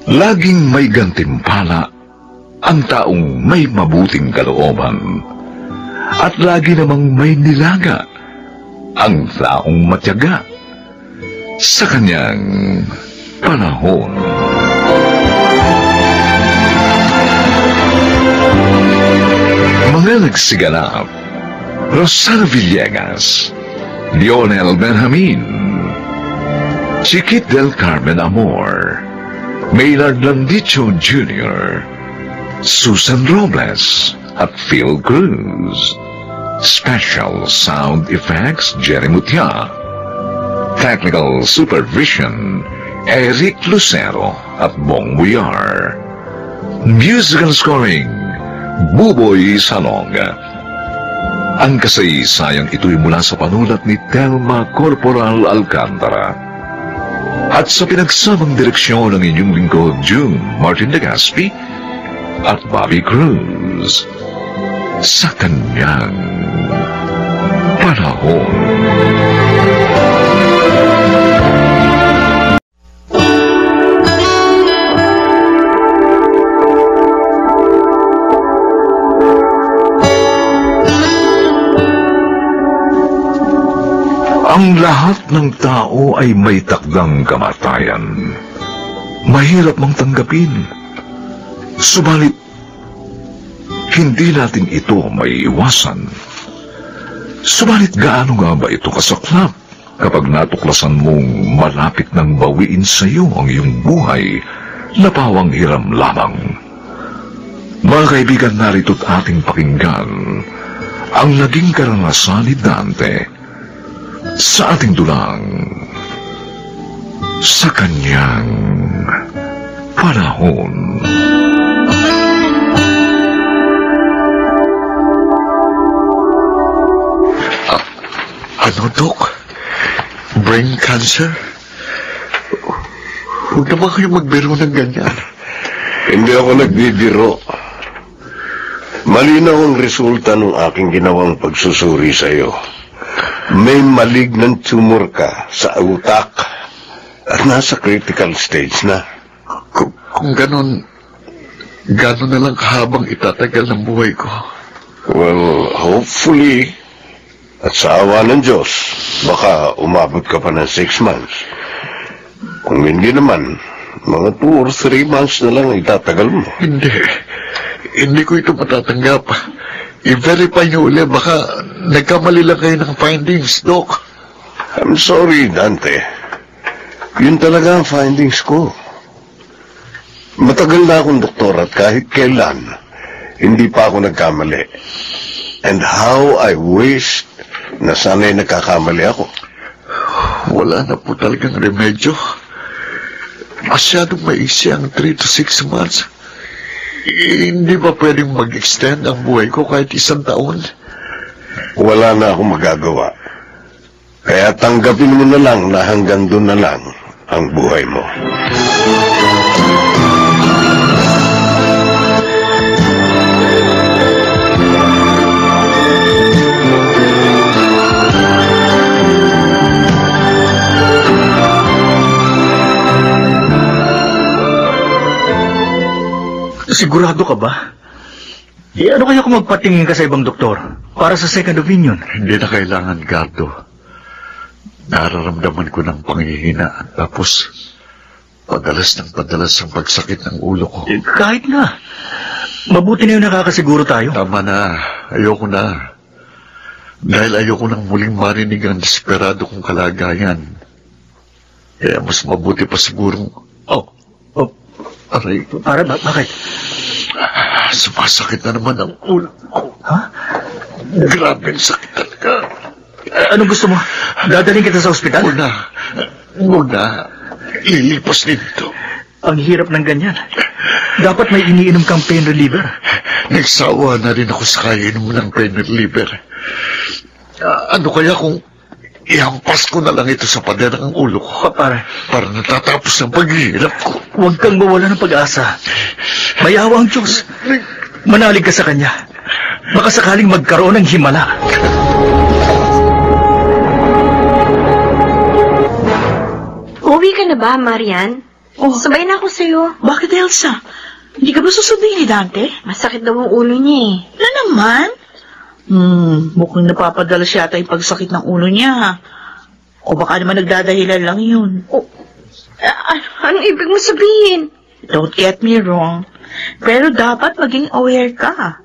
Laging may gantimpala ang taong may mabuting kalooban. At lagi namang may nilaga ang taong matyaga sa kanyang panahon. nagsiganap. Rosana Villegas, Lionel Benjamin, Chiquit del Carmen Amor, Maynard Landicho Jr., Susan Robles, at Phil Cruz. Special sound effects, Jerry Mutia. Technical supervision, Eric Lucero at Bong Buyar. Musical scoring, Buboy Salonga. Ang kasaysayang ito'y mula sa panulat ni Telma Corporal Alcantara. At sa pinagsamang direksyon ng inyong lingkod, June Martin Legaspi at Bobby Cruz. Sa kanyang panahon. Ang lahat ng tao ay may takdang kamatayan. Mahirap mang tanggapin. Subalit, hindi natin ito maiiwasan. Subalit gaano nga ba ito kasaklap kapag natuklasan mong malapit nang bawiin sa iyo ang iyong buhay na pawang hiram lamang? Mga kaibigan, narito't ating pakinggan ang naging karanasan ni Dante sa ating dulang sa kanyang panahon. Ano, Dok? Brain cancer? Huwag naman kayo magbiro ng ganyan. Hindi ako nagbibiro. Malinaw ang resulta ng aking ginawang pagsusuri sa iyo. May malignant tumor ka sa utak at nasa critical stage na. Kung ganon na lang kahabang itatagal ng buhay ko. Well, hopefully, at sa awa ng Diyos, baka umabot ka pa ng 6 months. Kung hindi naman, mga 2 or 3 months na lang itatagal mo. Hindi ko ito matatanggap. I-verify niyo uli, baka nagkamali lang kayo ng findings, Doc. I'm sorry, Dante. Yun talaga ang findings ko. Matagal na akong doktor at kahit kailan, hindi pa ako nagkamali. And how I wished na sana'y nagkakamali ako. Wala na po talagang remedyo. Masyadong maiksi ang 3 to 6 months. Hindi ba pwedeng mag-extend ang buhay ko kahit 1 taon? Wala na akong magagawa. Kaya tanggapin mo na lang na hanggang doon na lang ang buhay mo. Sigurado ka ba? Ano kaya kung magpatingin ka sa ibang doktor para sa second opinion? Hindi na kailangan, Gardo. Nararamdaman ko ng panghihina. Tapos, padalas ang pagsakit ng ulo ko. Kahit na. Mabuti na yung nakakasiguro tayo. Tama na. Ayoko na. Dahil ayoko nang muling marinig ang desperado kong kalagayan. Kaya mas mabuti pa sigurong... Aray. Bakit? Sumasakit na naman ang ulo ko. Ha? Grabe ang sakit talaga. Anong gusto mo? Dadaling kita sa ospital? Huwag na. Lilipas dito. Ang hirap ng ganyan. Dapat may iniinom kang pain reliever. Nagsawa na rin ako sa kainom ng pain reliever. Ano kaya kung ihampas ko na lang ito sa pader ng ulo ko para natatapos ang paghihirap ko? Huwag kang mawala ng pag-asa. May awa ang Diyos. Manalig ka sa Kanya. Baka sakaling magkaroon ng himala. Uwi ka na ba, Marian? Sabay na ako sa'yo. Bakit, Elsa? Hindi ka ba susundin ni Dante? Masakit daw ang ulo niya eh. Na naman? Mukhang napapadalas yata yung pagsakit ng ulo niya. O baka naman nagdadahilan lang yun. Anong ibig mo sabihin? Don't get me wrong. Pero dapat maging aware ka.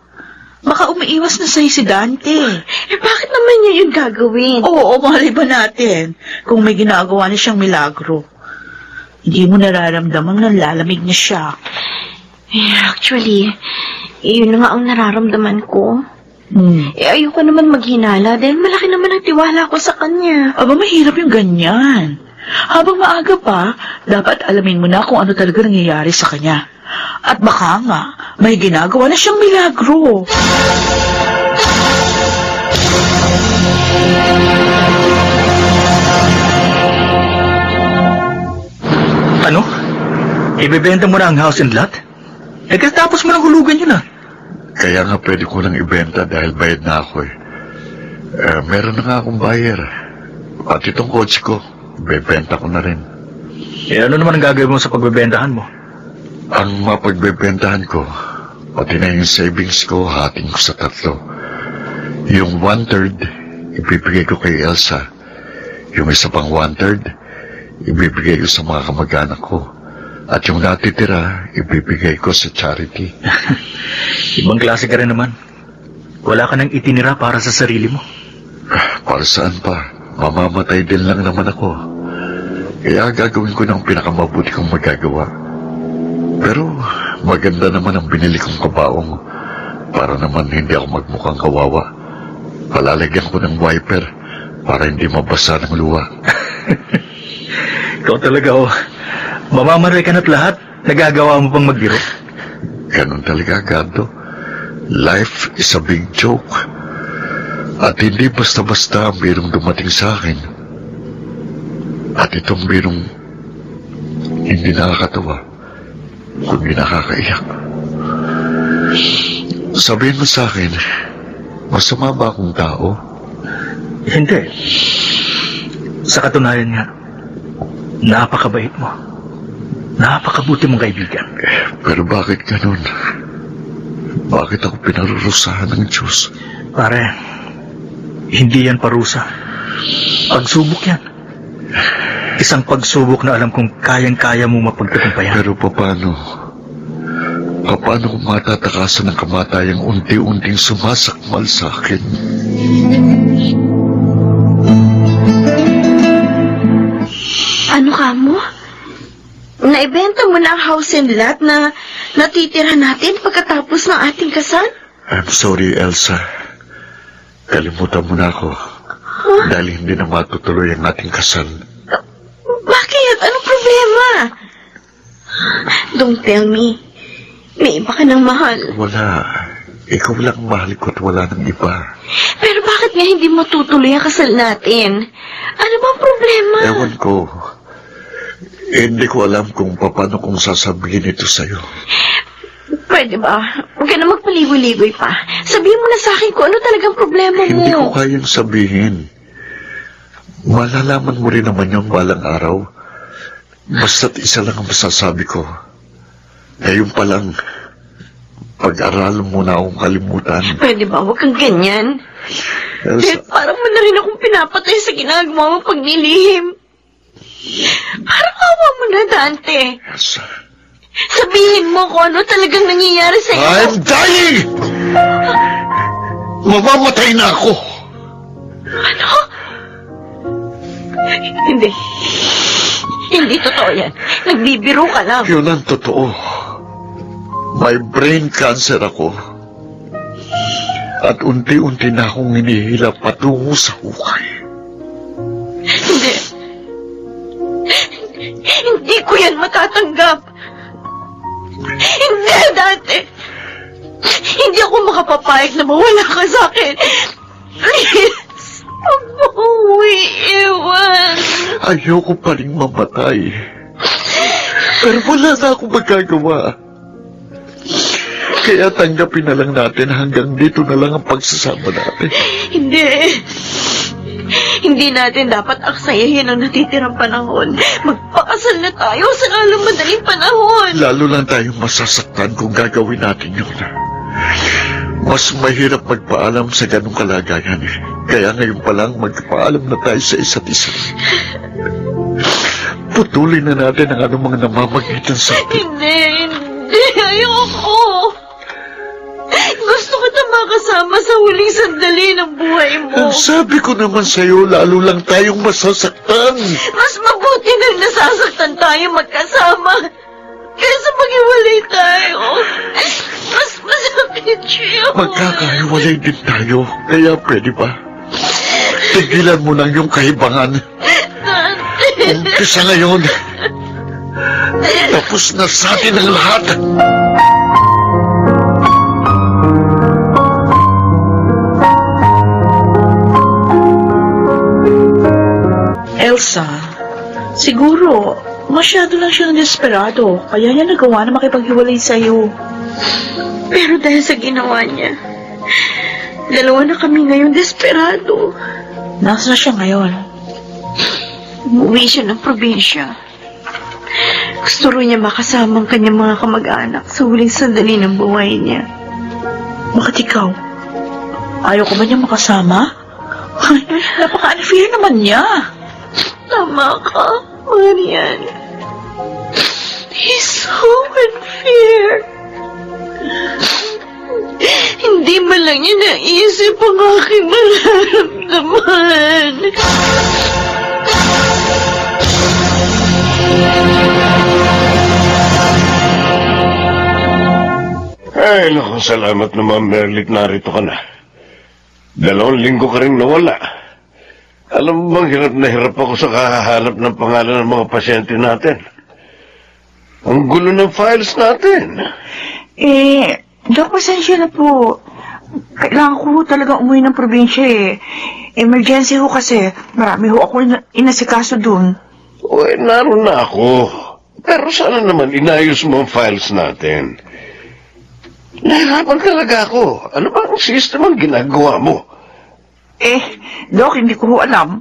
Baka umiiwas na sa'yo si Dante. Bakit naman niya yun gagawin? Oo, malay ba natin kung may ginagawa na siyang milagro? Hindi mo nararamdamang nanlalamig na siya. Actually, yun na nga ang nararamdaman ko. Ayoko naman maghinala dahil malaki naman ang tiwala ko sa kanya. Aba, mahirap yung ganyan. Habang maaga pa, dapat alamin mo na kung ano talaga nangyayari sa kanya. At baka nga, may ginagawa na siyang milagro. Ano? Ibebenta mo na ang house and lot? Katapos mo nang hulugan yun ah. Kaya nga pwede ko lang ibenta dahil bayad na ako eh. Meron na nga akong buyer. At itong kotse ko, bebenta ko na rin. Ano naman ang gagawin mo sa pagbebentahan mo? Ang mapagbebentahan ko, pati na yung savings ko, hating ko sa 3. Yung 1/3, ibibigay ko kay Elsa. Yung isa pang 1/3, ibibigay ko sa mga kamag-anak ko. At yung natitira, ibibigay ko sa charity. Ibang klase ka rin naman. Wala ka nang itinira para sa sarili mo. Para saan pa? Mamamatay din lang naman ako. Kaya gagawin ko ng pinakamabuti kong magagawa. Pero maganda naman ang binili kong kabaong para naman hindi ako magmukhang kawawa. Palalagyan ko ng wiper para hindi mabasa ng luha. Ikaw talaga Mamamatay ka na't lahat. Nagagawa mo pang magbiro. Ganun talaga, Gardo. Life is a big joke. At hindi basta-basta ang birong dumating sa akin. At itong birong hindi nakakatawa, kundi nakakaiyak. Sabihin mo sa akin, masama ba akong tao? Hindi. Sa katunayan nga, napakabait mo. Napakabuti mong kaibigan. Pero bakit ganun? Bakit ako pinarurusahan ng Diyos? Pare, hindi yan parusa. Pagsubok yan. Isang pagsubok na alam kong kayang-kaya mo mapagtagumpayan. Pero paano? Paano kung matatakasan ng kamatayang unti-unting sumasakmal sa akin? Ano ka mo? Naibenta mo na ang house and lot na natitira natin pagkatapos ng ating kasal? I'm sorry, Elsa. Kalimutan mo na ako. Dahil hindi na matutuloy ang ating kasal. Bakit? Anong problema? Don't tell me. May iba ka ng mahal. Wala. Ikaw lang mahal ko at wala ng iba. Pero bakit nga hindi matutuloy ang kasal natin? Ano bang problema? Ewan ko. Hindi ko alam kung paano kong sasabihin ito sa'yo. Pwede ba? Huwag ka na magpaligoy-ligoy pa. Sabihin mo na sa akin kung ano talagang problema mo. Hindi ko kayang sabihin. Malalaman mo rin naman yung balang araw. Basta't isa lang ang masasabi ko. Ngayon pa lang, pag-aralan mo na akong kalimutan. Pwede ba? Huwag kang ganyan. Elsa, Parang mo na rin akong pinapatay sa ginagawa mo pag nilihim. Parang awa mo na, Dante. Elsa. Sabihin mo kung ano talagang nangyayari sa iyo. I'm dying! Mamamatay na ako! Ano? Hindi. Hindi totoo yan. Nagbibiro ka lang. Yun ang totoo. May brain cancer ako. At unti-unti na akong hinihilap patungo sa hukay. Hindi. Hindi ko yan matatanggap. Hindi, Dante. Hindi ako makapapayag na mawala ka sa akin. Please, huwag mo akong iiwan. Ayoko pa rin mamatay. Pero wala na akong magagawa. Kaya tanggapin na lang natin hanggang dito na lang ang pagsasama natin. Hindi. Hindi natin dapat aksayahin ang natitirang panahon. Magpakasal na tayo sa lalong madaling panahon. Lalo lang tayong masasaktan kung gagawin natin yun. Mas mahirap magpaalam sa ganong kalagayan. Kaya ngayon pa lang magpaalam na tayo sa isa't isa. Putulin na natin ang anumang namamagitan sa atin. Hindi. Ayoko. Gusto ko kita makasama sa huling sandali ng buhay mo. Ang sabi ko naman sa'yo, lalo lang tayong masasaktan. Mas mabuti nang nasasaktan tayo magkasama kaysa maghiwalay tayo. Mas masakit siya. Magkakahiwalay din tayo. Kaya pwede ba? Tigilan mo lang yung kahibangan. Umpisa ngayon. Tapos na sa atin ang lahat. Elsa, siguro, masyado lang siya desperado. Kaya niya nagawa na makipaghiwalay sa'yo. Pero dahil sa ginawa niya, dalawa na kami ngayon desperado. Nasaan siya ngayon? Umuwi siya ng probinsya. Gusto rin niya makasama ang kanyang mga kamag-anak sa huling sandali ng buhay niya. Bakit ikaw? Ayaw ko ba niya makasama? Ay, napaka-unfair naman niya. Tama ka, Marian. He's so unfair. Hindi ba lang niya naisip ang aking mararamdaman? Ay, naku, salamat naman, Merlit, narito ka na. 2 linggo ka rin nawala. Alam mo bang hirap na hirap ako sa kahahanap ng pangalan ng mga pasyente natin? Ang gulo ng files natin. Dok, pasensya na po. Kailangan ko talaga umuwi ng probinsya eh. Emergency ho kasi. Marami ho ako inasikaso dun. Uy, naroon na ako. Pero sana naman inayos mo ang files natin. Nahirapan talaga ako. Ano ba ang system ang ginagawa mo? Dok, hindi ko ho alam.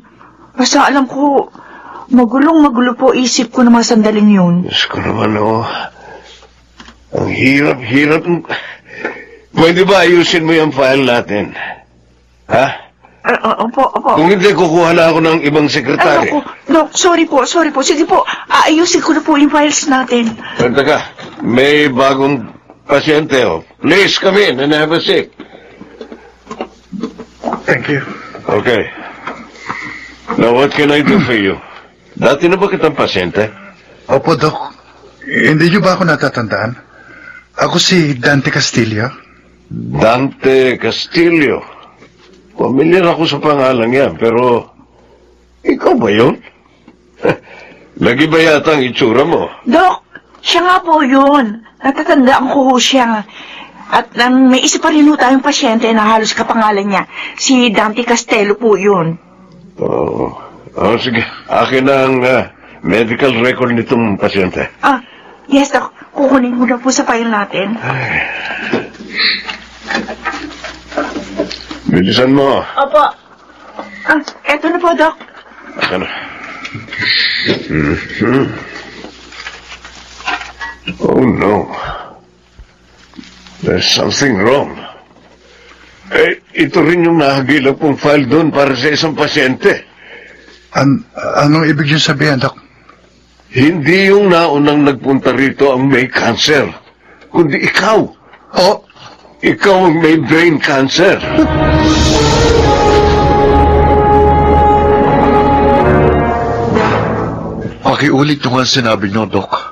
Basta alam ko, magulo po isip ko ng mga sandaling yun. Diyos ko naman, oh. Ang hirap. Pwede ba ayusin mo yung file natin? Ha? Opo. Kung hindi, kukuha na ako ng ibang sekretary. Dok, sorry po. Sige po, aayusin ko na po yung files natin. Teka, may bagong pasyente, oh. Please come in and have a seat. Thank you. Okay. Now, what can I do for you? Dati na ba kitang pasyente? Opo, Dok. Hindi niyo ba ako natatandaan? Ako si Dante Castillo. Dante Castillo. Pamilyar ako sa pangalan yan, pero ikaw ba yun? Lagi ba yata ang itsura mo? Dok, siya nga po yun. Natatandaan ko ho siya. At may isa pa rin ho tayong pasyente na halos kapangalan niya. Si Dante Castello po yun. Sige. Akin na ang medical record nitong pasyente. Yes, Dok. Kukunin mo na po sa file natin. Bilisan mo. Opo. Eto na po, Dok. Akin na. Oh, no. There's something wrong. Ito rin yung nahagilap kong file doon para sa isang pasyente. Anong ibig niyo sabihin, Dok? Hindi yung naunang nagpunta rito ang may cancer, kundi ikaw. Oh? Ikaw ang may brain cancer. Pakiulit nyo nga sinabi nyo, Dok.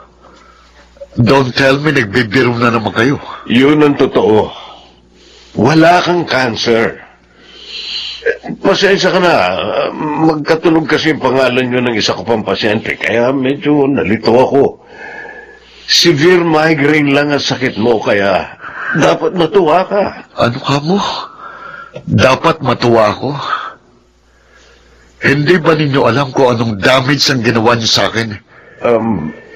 Don't tell me nagbibiro na naman kayo. Yun ang totoo. Wala kang cancer. Pasensya ka na. Magkatunog kasi yung pangalan nyo ng isa ko pang pasyente, kaya medyo nalito ako. Severe migraine lang ang sakit mo, kaya dapat matuwa ka. Ano ka mo? Dapat matuwa ako? Hindi ba ninyo alam kung anong damage ang ginawa niyo sa akin?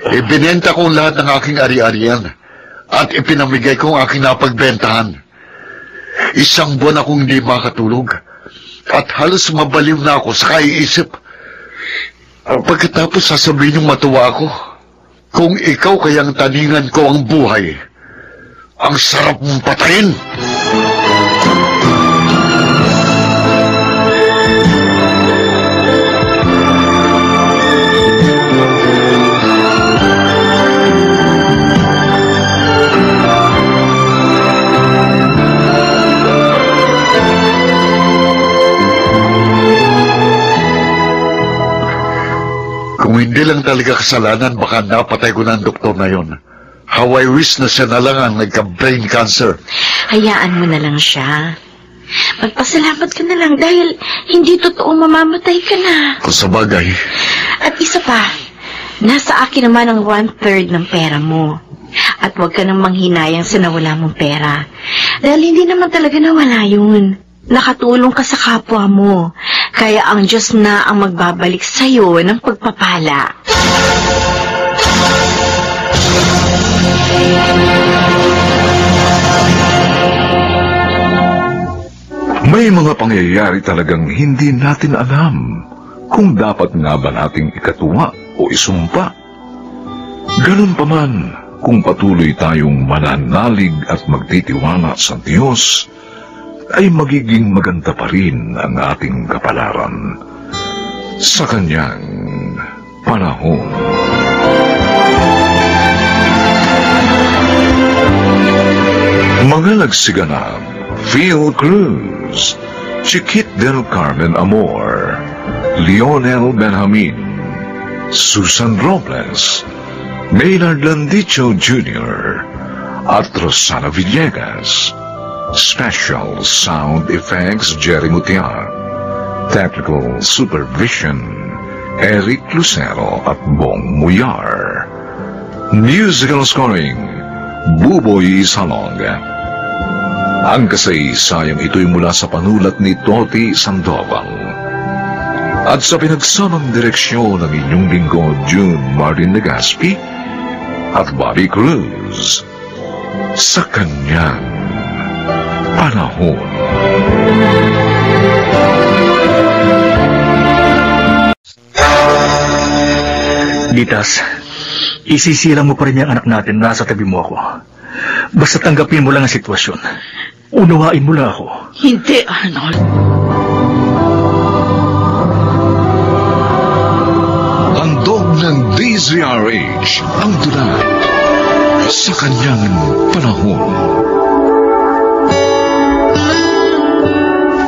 Ibinenta ko lahat ng aking ari-arian at ipinamigay ko ang aking napagbentahan. 1 buwan akong hindi makatulog at halos mabaliw na ako sa kaiisip. Pagkatapos sasabihin niyong matuwa ako, kung ikaw kayang taningan ko ang buhay, ang sarap mong patayin. lang talaga kasalanan, baka napatay ko na ang doktor na yon. How I wish na siya na lang ang nagka-brain cancer. Hayaan mo na lang siya. Magpasalamat ka na lang dahil hindi totoo mamamatay ka na. Kung sa bagay, At isa pa, nasa akin naman ang 1/3 ng pera mo. At huwag ka nang manghinayang sa nawala mong pera. Dahil hindi naman talaga nawala yun. Nakatulong ka sa kapwa mo. Kaya ang Diyos na ang magbabalik sa'yo ng pagpapala. May mga pangyayari talagang hindi natin alam kung dapat nga ba nating ikatuwa o isumpa. Ganun pa man, kung patuloy tayong mananalig at magtitiwala sa Diyos, ay magiging maganda pa rin ang ating kapalaran sa Kanyang panahon. Mga nagsiganap: Phil Cruz, Chiquit del Carmen Amor, Lionel Benjamin, Susan Robles, Maynard Landicho Jr., at Rosana Villegas. Special Sound Effects Jerry Mutian, Technical Supervision Eric Lucero at Bong Muyar, Musical Scoring Buboy Salong. Ang kasaysayang ito'y mula sa panulat ni Toti Sandoval at sa pinagsamang direksyon ng inyong lingkod June Martin Legaspi at Bobby Cruz sa Kanyang panahon. Ditas, isisilang mo pa rin yung anak natin, nasa tabi mo ako. Basta tanggapin mo lang ang sitwasyon. Unawain mo lang ako. Hindi, Arnold. Handog ng DZRH ang dula sa Kanyang panahon.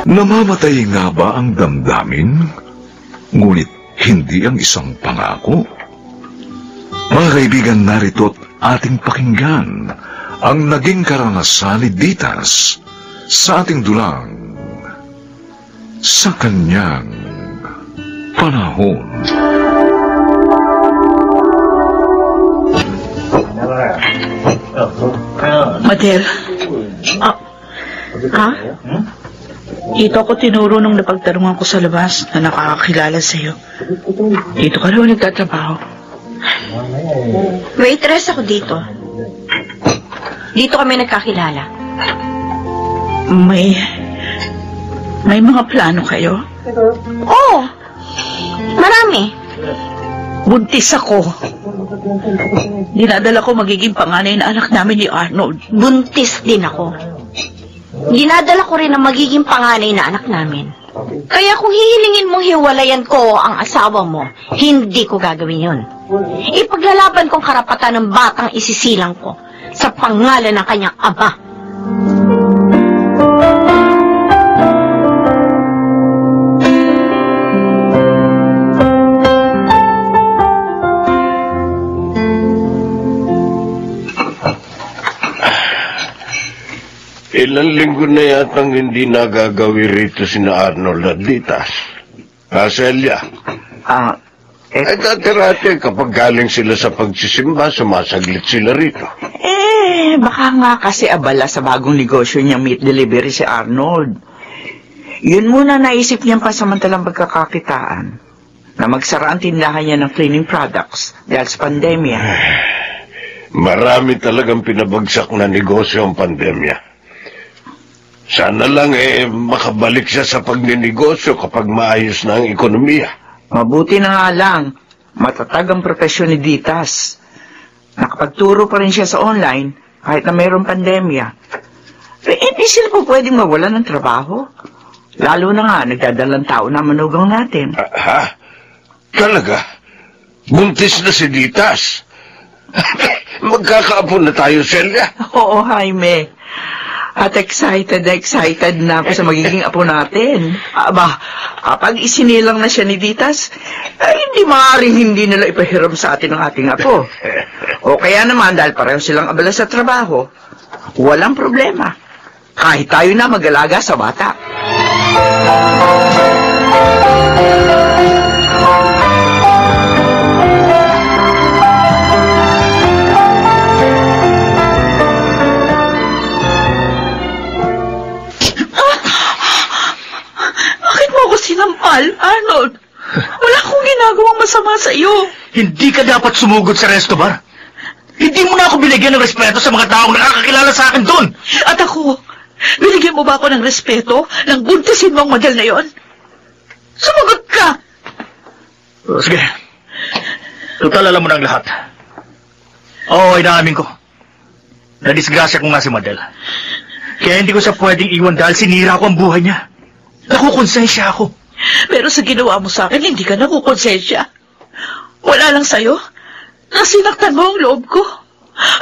Namamatay nga ba ang damdamin? Ngunit hindi ang isang pangako. Mga kaibigan, narito't ating pakinggan ang naging karanasan ni Ditas sa ating dulang sa Kanyang panahon. Madel. Dito ako tinuro nung napagtarungan ko sa labas na nakakakilala sa'yo. Dito ka raw nagtatrabaho. Waitress ako dito. Dito kami nagkakilala. May mga plano kayo? Oo. Marami. Buntis ako. Dinadala ko magiging panganay na anak namin ni Arnold. Buntis din ako. Dinadala ko rin ang magiging panganay na anak namin. Kaya kung hihilingin mong hiwalayan ko ang asawa mo, hindi ko gagawin yun. Ipaglalaban kong karapatan ng batang isisilang ko sa pangalan ng kanyang ama. Ilang linggo na yatang hindi nagagawi rito sina Arnold at Ditas. Celia. Dati-rati kapag galing sila sa pagsisimba, sumasaglit sila rito. Baka nga kasi abala sa bagong negosyo niyang meat delivery si Arnold. Yun muna naisip niyang pasamantalang pagkakakitaan na magsara ang tindahan niya ng cleaning products dahil sa pandemya. Marami talagang pinabagsak na negosyo ang pandemya. Sana lang makabalik siya sa pagninegosyo kapag maayos na ang ekonomiya. Mabuti na nga lang, matatag ang profesyon ni Ditas. Nakapagturo pa rin siya sa online kahit na mayroong pandemya. Pero hindi sila po pwedeng mawalan ng trabaho. Lalo na nga, nagdadalang tao na manugang natin. Talaga? Buntis na si Ditas? Magkakaapo na tayo, Celia? Oo, Jaime. At excited na ako sa magiging apo natin. Aba, kapag isinilang na siya ni Ditas, hindi maaaring hindi nila ipahiram sa atin ang ating apo. O kaya naman, dahil pareho silang abala sa trabaho, walang problema. Kahit tayo na mag-alaga sa bata. Sinampal, Arnold. Wala akong ginagawang masama sa iyo. Hindi ka dapat sumugod sa resto bar. Hindi mo na ako binigyan ng respeto sa mga taong nakakakilala sa akin doon. At ako, binigyan mo ba ako ng respeto nang buntisin mo ang model na yon? Sumagot ka! Sige. Total, alam mo na ang lahat. Oo, inaamin ko. Nadisgrasya ko nga si Madel. Kaya hindi ko siya pwedeng iwan dahil sinira ko ang buhay niya. Nakukonsensya ako. Pero sa ginawa mo sa akin, hindi ka nakukonsensya. Wala lang sa'yo. Nasinaktan mo ang loob ko.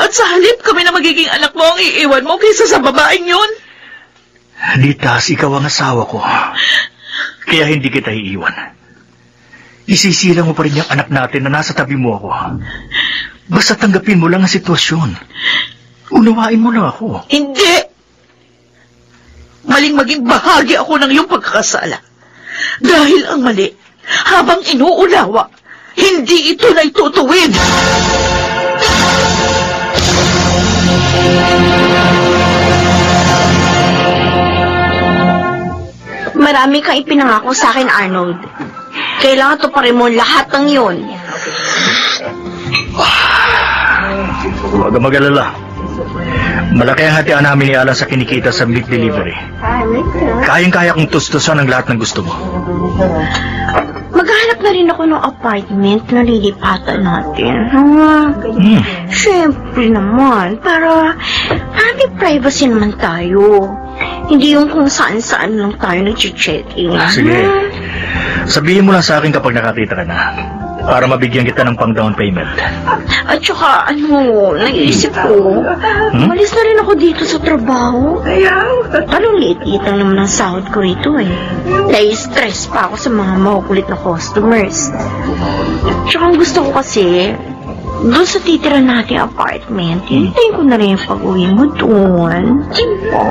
At sa halip kami na magiging anak mo ang iiwan mo kaysa sa babaeng yun. Ditas, ikaw ang asawa ko. Kaya hindi kita iiwan. Isisilang mo pa rin yung anak natin na nasa tabi mo ako. Basta tanggapin mo lang ang sitwasyon. Unawain mo lang ako. Hindi! Maling maging bahagi ako ng iyong pagkakasala. Dahil ang mali, habang inuulawa, hindi ito na itutuwid. Marami kang ipinangako sa akin, Arnold. Kailangan tuparin mo lahat ng yun. Huwag kang mag-alala. Malaki ang hatian namin ni Alan sa kinikita sa meat delivery. Kayang-kaya kong tustusan ang lahat ng gusto mo. Maghanap na rin ako ng apartment na lilipatan natin. Siyempre naman, para may privacy naman tayo. Hindi yung kung saan-saan lang tayo nag-check-in. Sige. Sabihin mo lang sa akin kapag nakakita ka na. Para mabigyan kita ng pang-down payment. At saka, naisip ko, umalis na rin ako dito sa trabaho. Anong liit-liit lang naman ang sahod ko rito eh. Nai-stress pa ako sa mga makukulit na customers. Tsaka ang gusto ko kasi, doon sa titira nating apartment, hintayin ko na rin yung pag-uwi mo doon. Diba?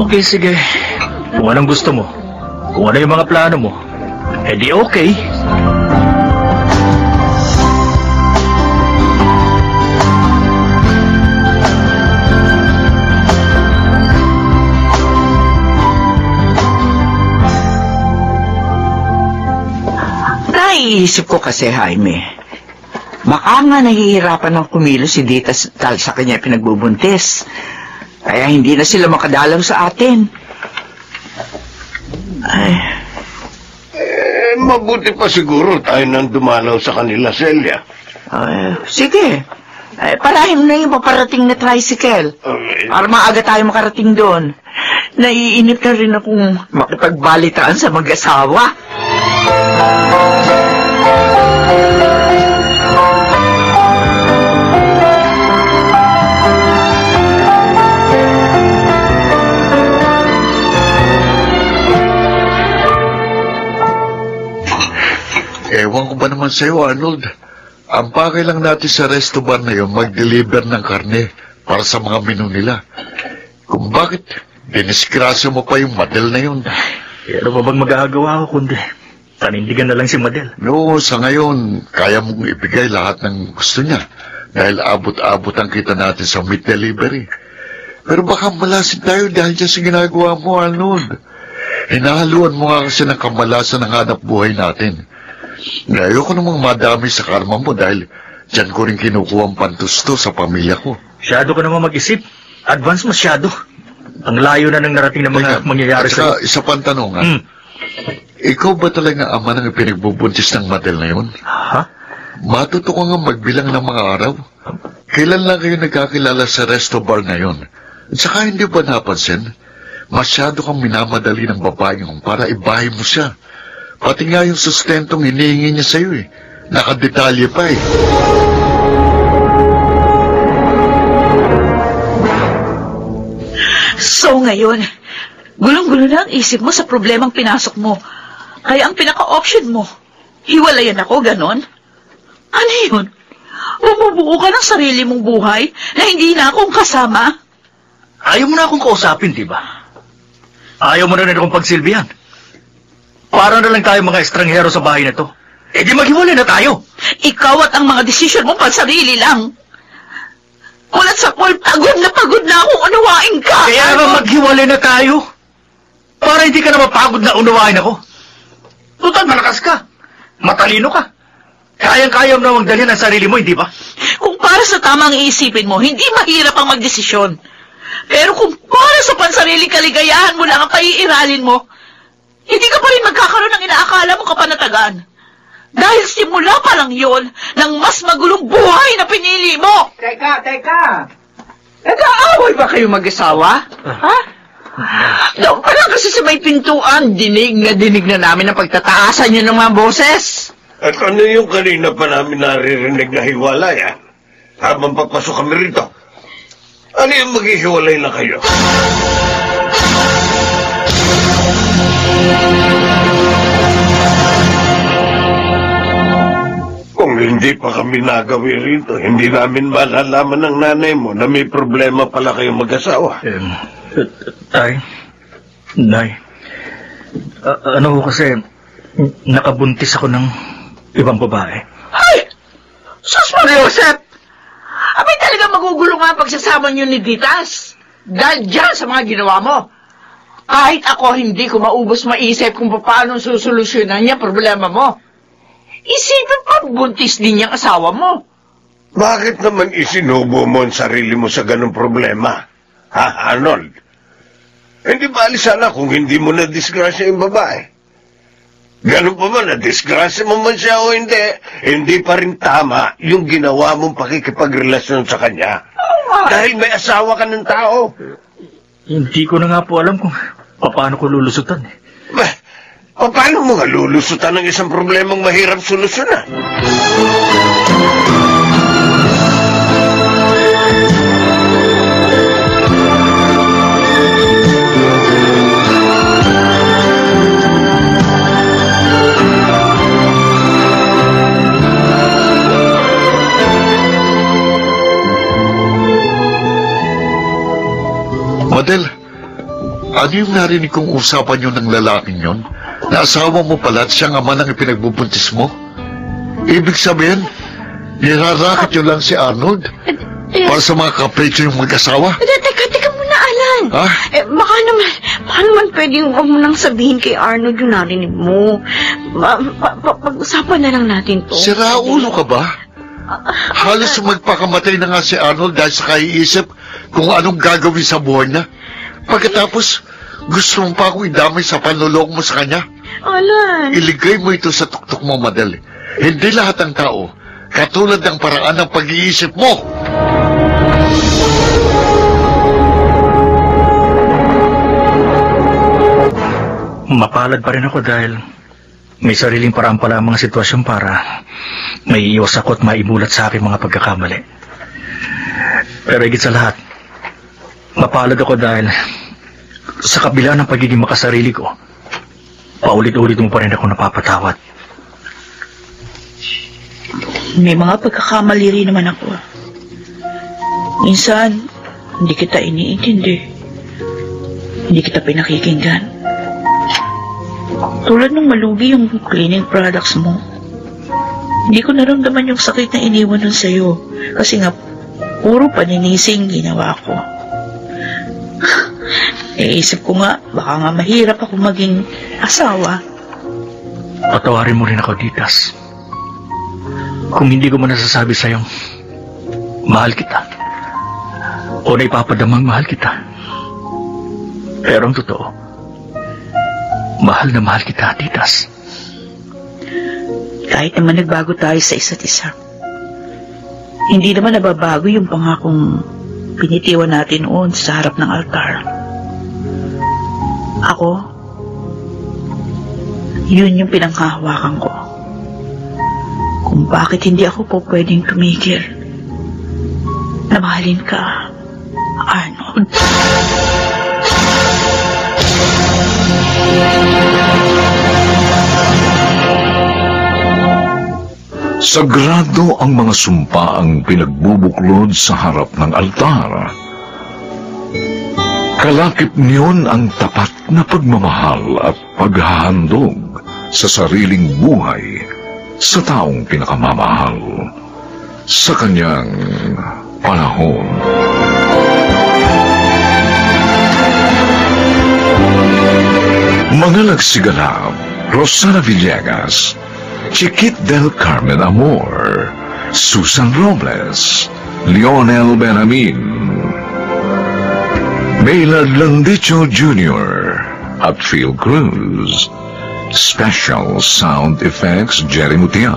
Okay, sige. Kung anong gusto mo, kung ano yung mga plano mo, edi okay. Naiisip ko kasi, Jaime, baka nga nahihirapan ng kumilos si Ditas dahil sa kanya pinagbubuntis. Kaya hindi na sila makadalaw sa atin. Ay. Mabuti pa siguro tayo nang dumalaw sa kanila, Celia. Sige. Parahin mo na yung paparating na tricycle. Para maaga tayo makarating doon. Naiinip na rin akong makipagbalitaan sa mag-asawa. Ewan ko ba naman sa'yo, Arnold? Ang pakay lang natin sa resto bar na yun, mag-deliver ng karne para sa mga menu nila. Kung bakit, dinisgrasya mo pa yung Madel na yun. Ano ba bang magagawa ko kundi panindigan na lang si Madel? No, sa ngayon, kaya mong ibigay lahat ng gusto niya dahil abot-abot ang kita natin sa meat delivery. Pero baka malasin tayo dahil dyan sa ginagawa mo, Arnold. Hinahaluan mo nga kasi ng kamalasan ng hanap buhay natin. Ayoko namang madami sa karma mo dahil dyan ko rin kinukuha ang pantusto sa pamilya ko. Masyado ka naman mag-isip. Advance masyado. Ang layo na nang narating ng mga mangyayari sa'yo. Isa pang tanong, ikaw ba talaga ama ng pinagbubuntis ng Madel na yun? Ha? Matuto ka nga magbilang ng mga araw. Kailan lang kayo nagkakilala sa resto bar na yun? At saka hindi ba napansin? Masyado kang minamadali ng babae yung para ibahay mo siya. Pati nga yung sustentong hinihingi niya sa'yo eh. Nakadetalye pa eh. Ngayon, gulong-gulo na ang isip mo sa problemang pinasok mo. Kaya ang pinaka-option mo, hiwalayan ako, ganon? Ano yun? Bumubuo ka ng sarili mong buhay na hindi na akong kasama? Ayaw mo na akong kausapin, di ba? Ayaw mo na rin akong pagsilbihan. Para na lang tayo mga estranghero sa bahay na to. Eh di maghiwalay na tayo. Ikaw at ang mga desisyon mo pansarili lang. Mulat sa pool, pagod na akong unawain ka. Kaya naman maghiwalay na tayo. Para hindi ka na mapagod na unawain ako. Tutal, malakas ka. Matalino ka. Kayang-kaya mo na magdalhin ang sarili mo, hindi ba? Kung para sa tamang iisipin mo, hindi mahirap ang magdesisyon. Pero kung para sa pansariling kaligayahan mo lang ang paiiralin mo, hindi ka pa rin magkakaroon ng inaakala mo kapanatagan. Dahil simula pa lang yon ng mas magulong buhay na pinili mo. Teka. Nag-aaway ba kayo mag-asawa? Ha? Doon pa lang kasi sa may pintuan, dinig na namin ang pagtataasan niyo ng mga boses. At ano yung kanina pa namin naririnig na hiwalayan? Habang pagpasok kami rito. Ano yung maghihiwalay na kayo? Kung hindi pa kami nagawi rito, hindi namin malalaman ng nanay mo na may problema pala kayong mag-asawa. Nay, ano kasi, nakabuntis ako ng ibang babae. Ay! Sus Mariosep! Abay talaga magugulo nga ang pagsasama niyo ni Ditas. Dahil dyan sa mga ginawa mo. Kahit ako hindi ko maubos maisip kung paano susolusyonan niya problema mo. Isipin pa buntis din niyang asawa mo. Bakit naman isinubo mo ang sarili mo sa ganung problema? Ha, Arnold? Hindi bali sana kung hindi mo na-disgrasya yung babae. Ganun pa man, na-disgrasya mo man siya o hindi pa rin tama yung ginawa mong pakikipagrelasyon sa kanya. Dahil may asawa ka ng tao. Hindi ko na nga po alam kung paano ko lulusutan. Paano mo nga lulusutan ng isang problemang mahirap solusyonan? Madel, ano yung narinig kong usapan nyo ng lalaking yon? Na asawa mo pala at siyang ama ng ipinagbubuntis mo? Ibig sabihin, nirarakit nyo lang si Arnold para sa mga kapritsyo yung mag-asawa? Teka muna, Alan. Ha? Baka naman pwedeng huwag mo nang sabihin kay Arnold yung narinig mo. Pag-usapan na lang natin to. Sira ulo ka ba? Halos magpakamatay na nga si Arnold dahil sa kaiisip kung anong gagawin sa buhay niya. Pagkatapos, gusto mo pa akong idamay sa panloloko mo sa kanya? Alan. Iligay mo ito sa tuktok mo, Madel. Hindi lahat ng tao katulad ng paraan ng pag-iisip mo. Mapalad pa rin ako dahil may sariling paraan pala ang mga sitwasyon para may iwas ako at maibulat sa aking mga pagkakamali. Pero higit sa lahat, mapalad ako dahil sa kabila ng pagiging makasarili ko, paulit-ulit mo pa rin ako napapatawad. May mga pagkakamali rin naman ako. Minsan, hindi kita iniintindi. Hindi kita pinakikinggan. Tulad ng malugi yung cleaning products mo. Hindi ko naramdaman yung sakit na iniwan nun sa'yo. Kasi nga, puro paninising ginawa ko. Iisip ko nga, baka nga mahirap ako maging asawa. Patawarin mo rin ako, Ditas. Kung hindi ko man nasasabi sa'yong mahal kita o na ipapadamang mahal kita. Pero ang totoo, mahal na mahal kita, Ditas. Kahit naman nagbago tayo sa isa't isa, hindi naman nababago yung pangakong pinitiwan natin noon sa harap ng altar. Ako, yun yung pinanghahawakan ko. Kung bakit hindi ako po pwedeng tumigil na mahalin ka, Arnold. Sagrado ang mga sumpaang pinagbubuklod sa harap ng altar. Kalakip niyon ang tapat na pagmamahal at paghahandog sa sariling buhay sa taong pinakamamahal sa kanyang panahon. Mga nagsiganap, Rosana Villegas, Chiquit del Carmen Amor, Susan Robles, Lionel Benjamin, Maynard Landicho Jr. at Phil Cruz. Special Sound Effects Jerry Mutia.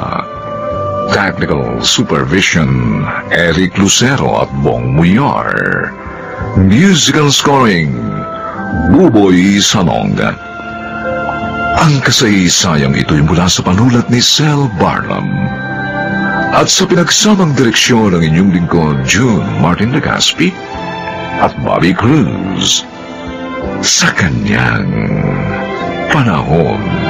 Technical Supervision Eric Lucero at Bong Muyar. Musical Scoring Buboy Salonga. Ang kasaysayang ito'y mula sa panulat ni Sel Barnum at sa pinagsamang direksyon ng inyong lingkod June Martin Legaspi at Bobby Cruz sa kanyang panahon.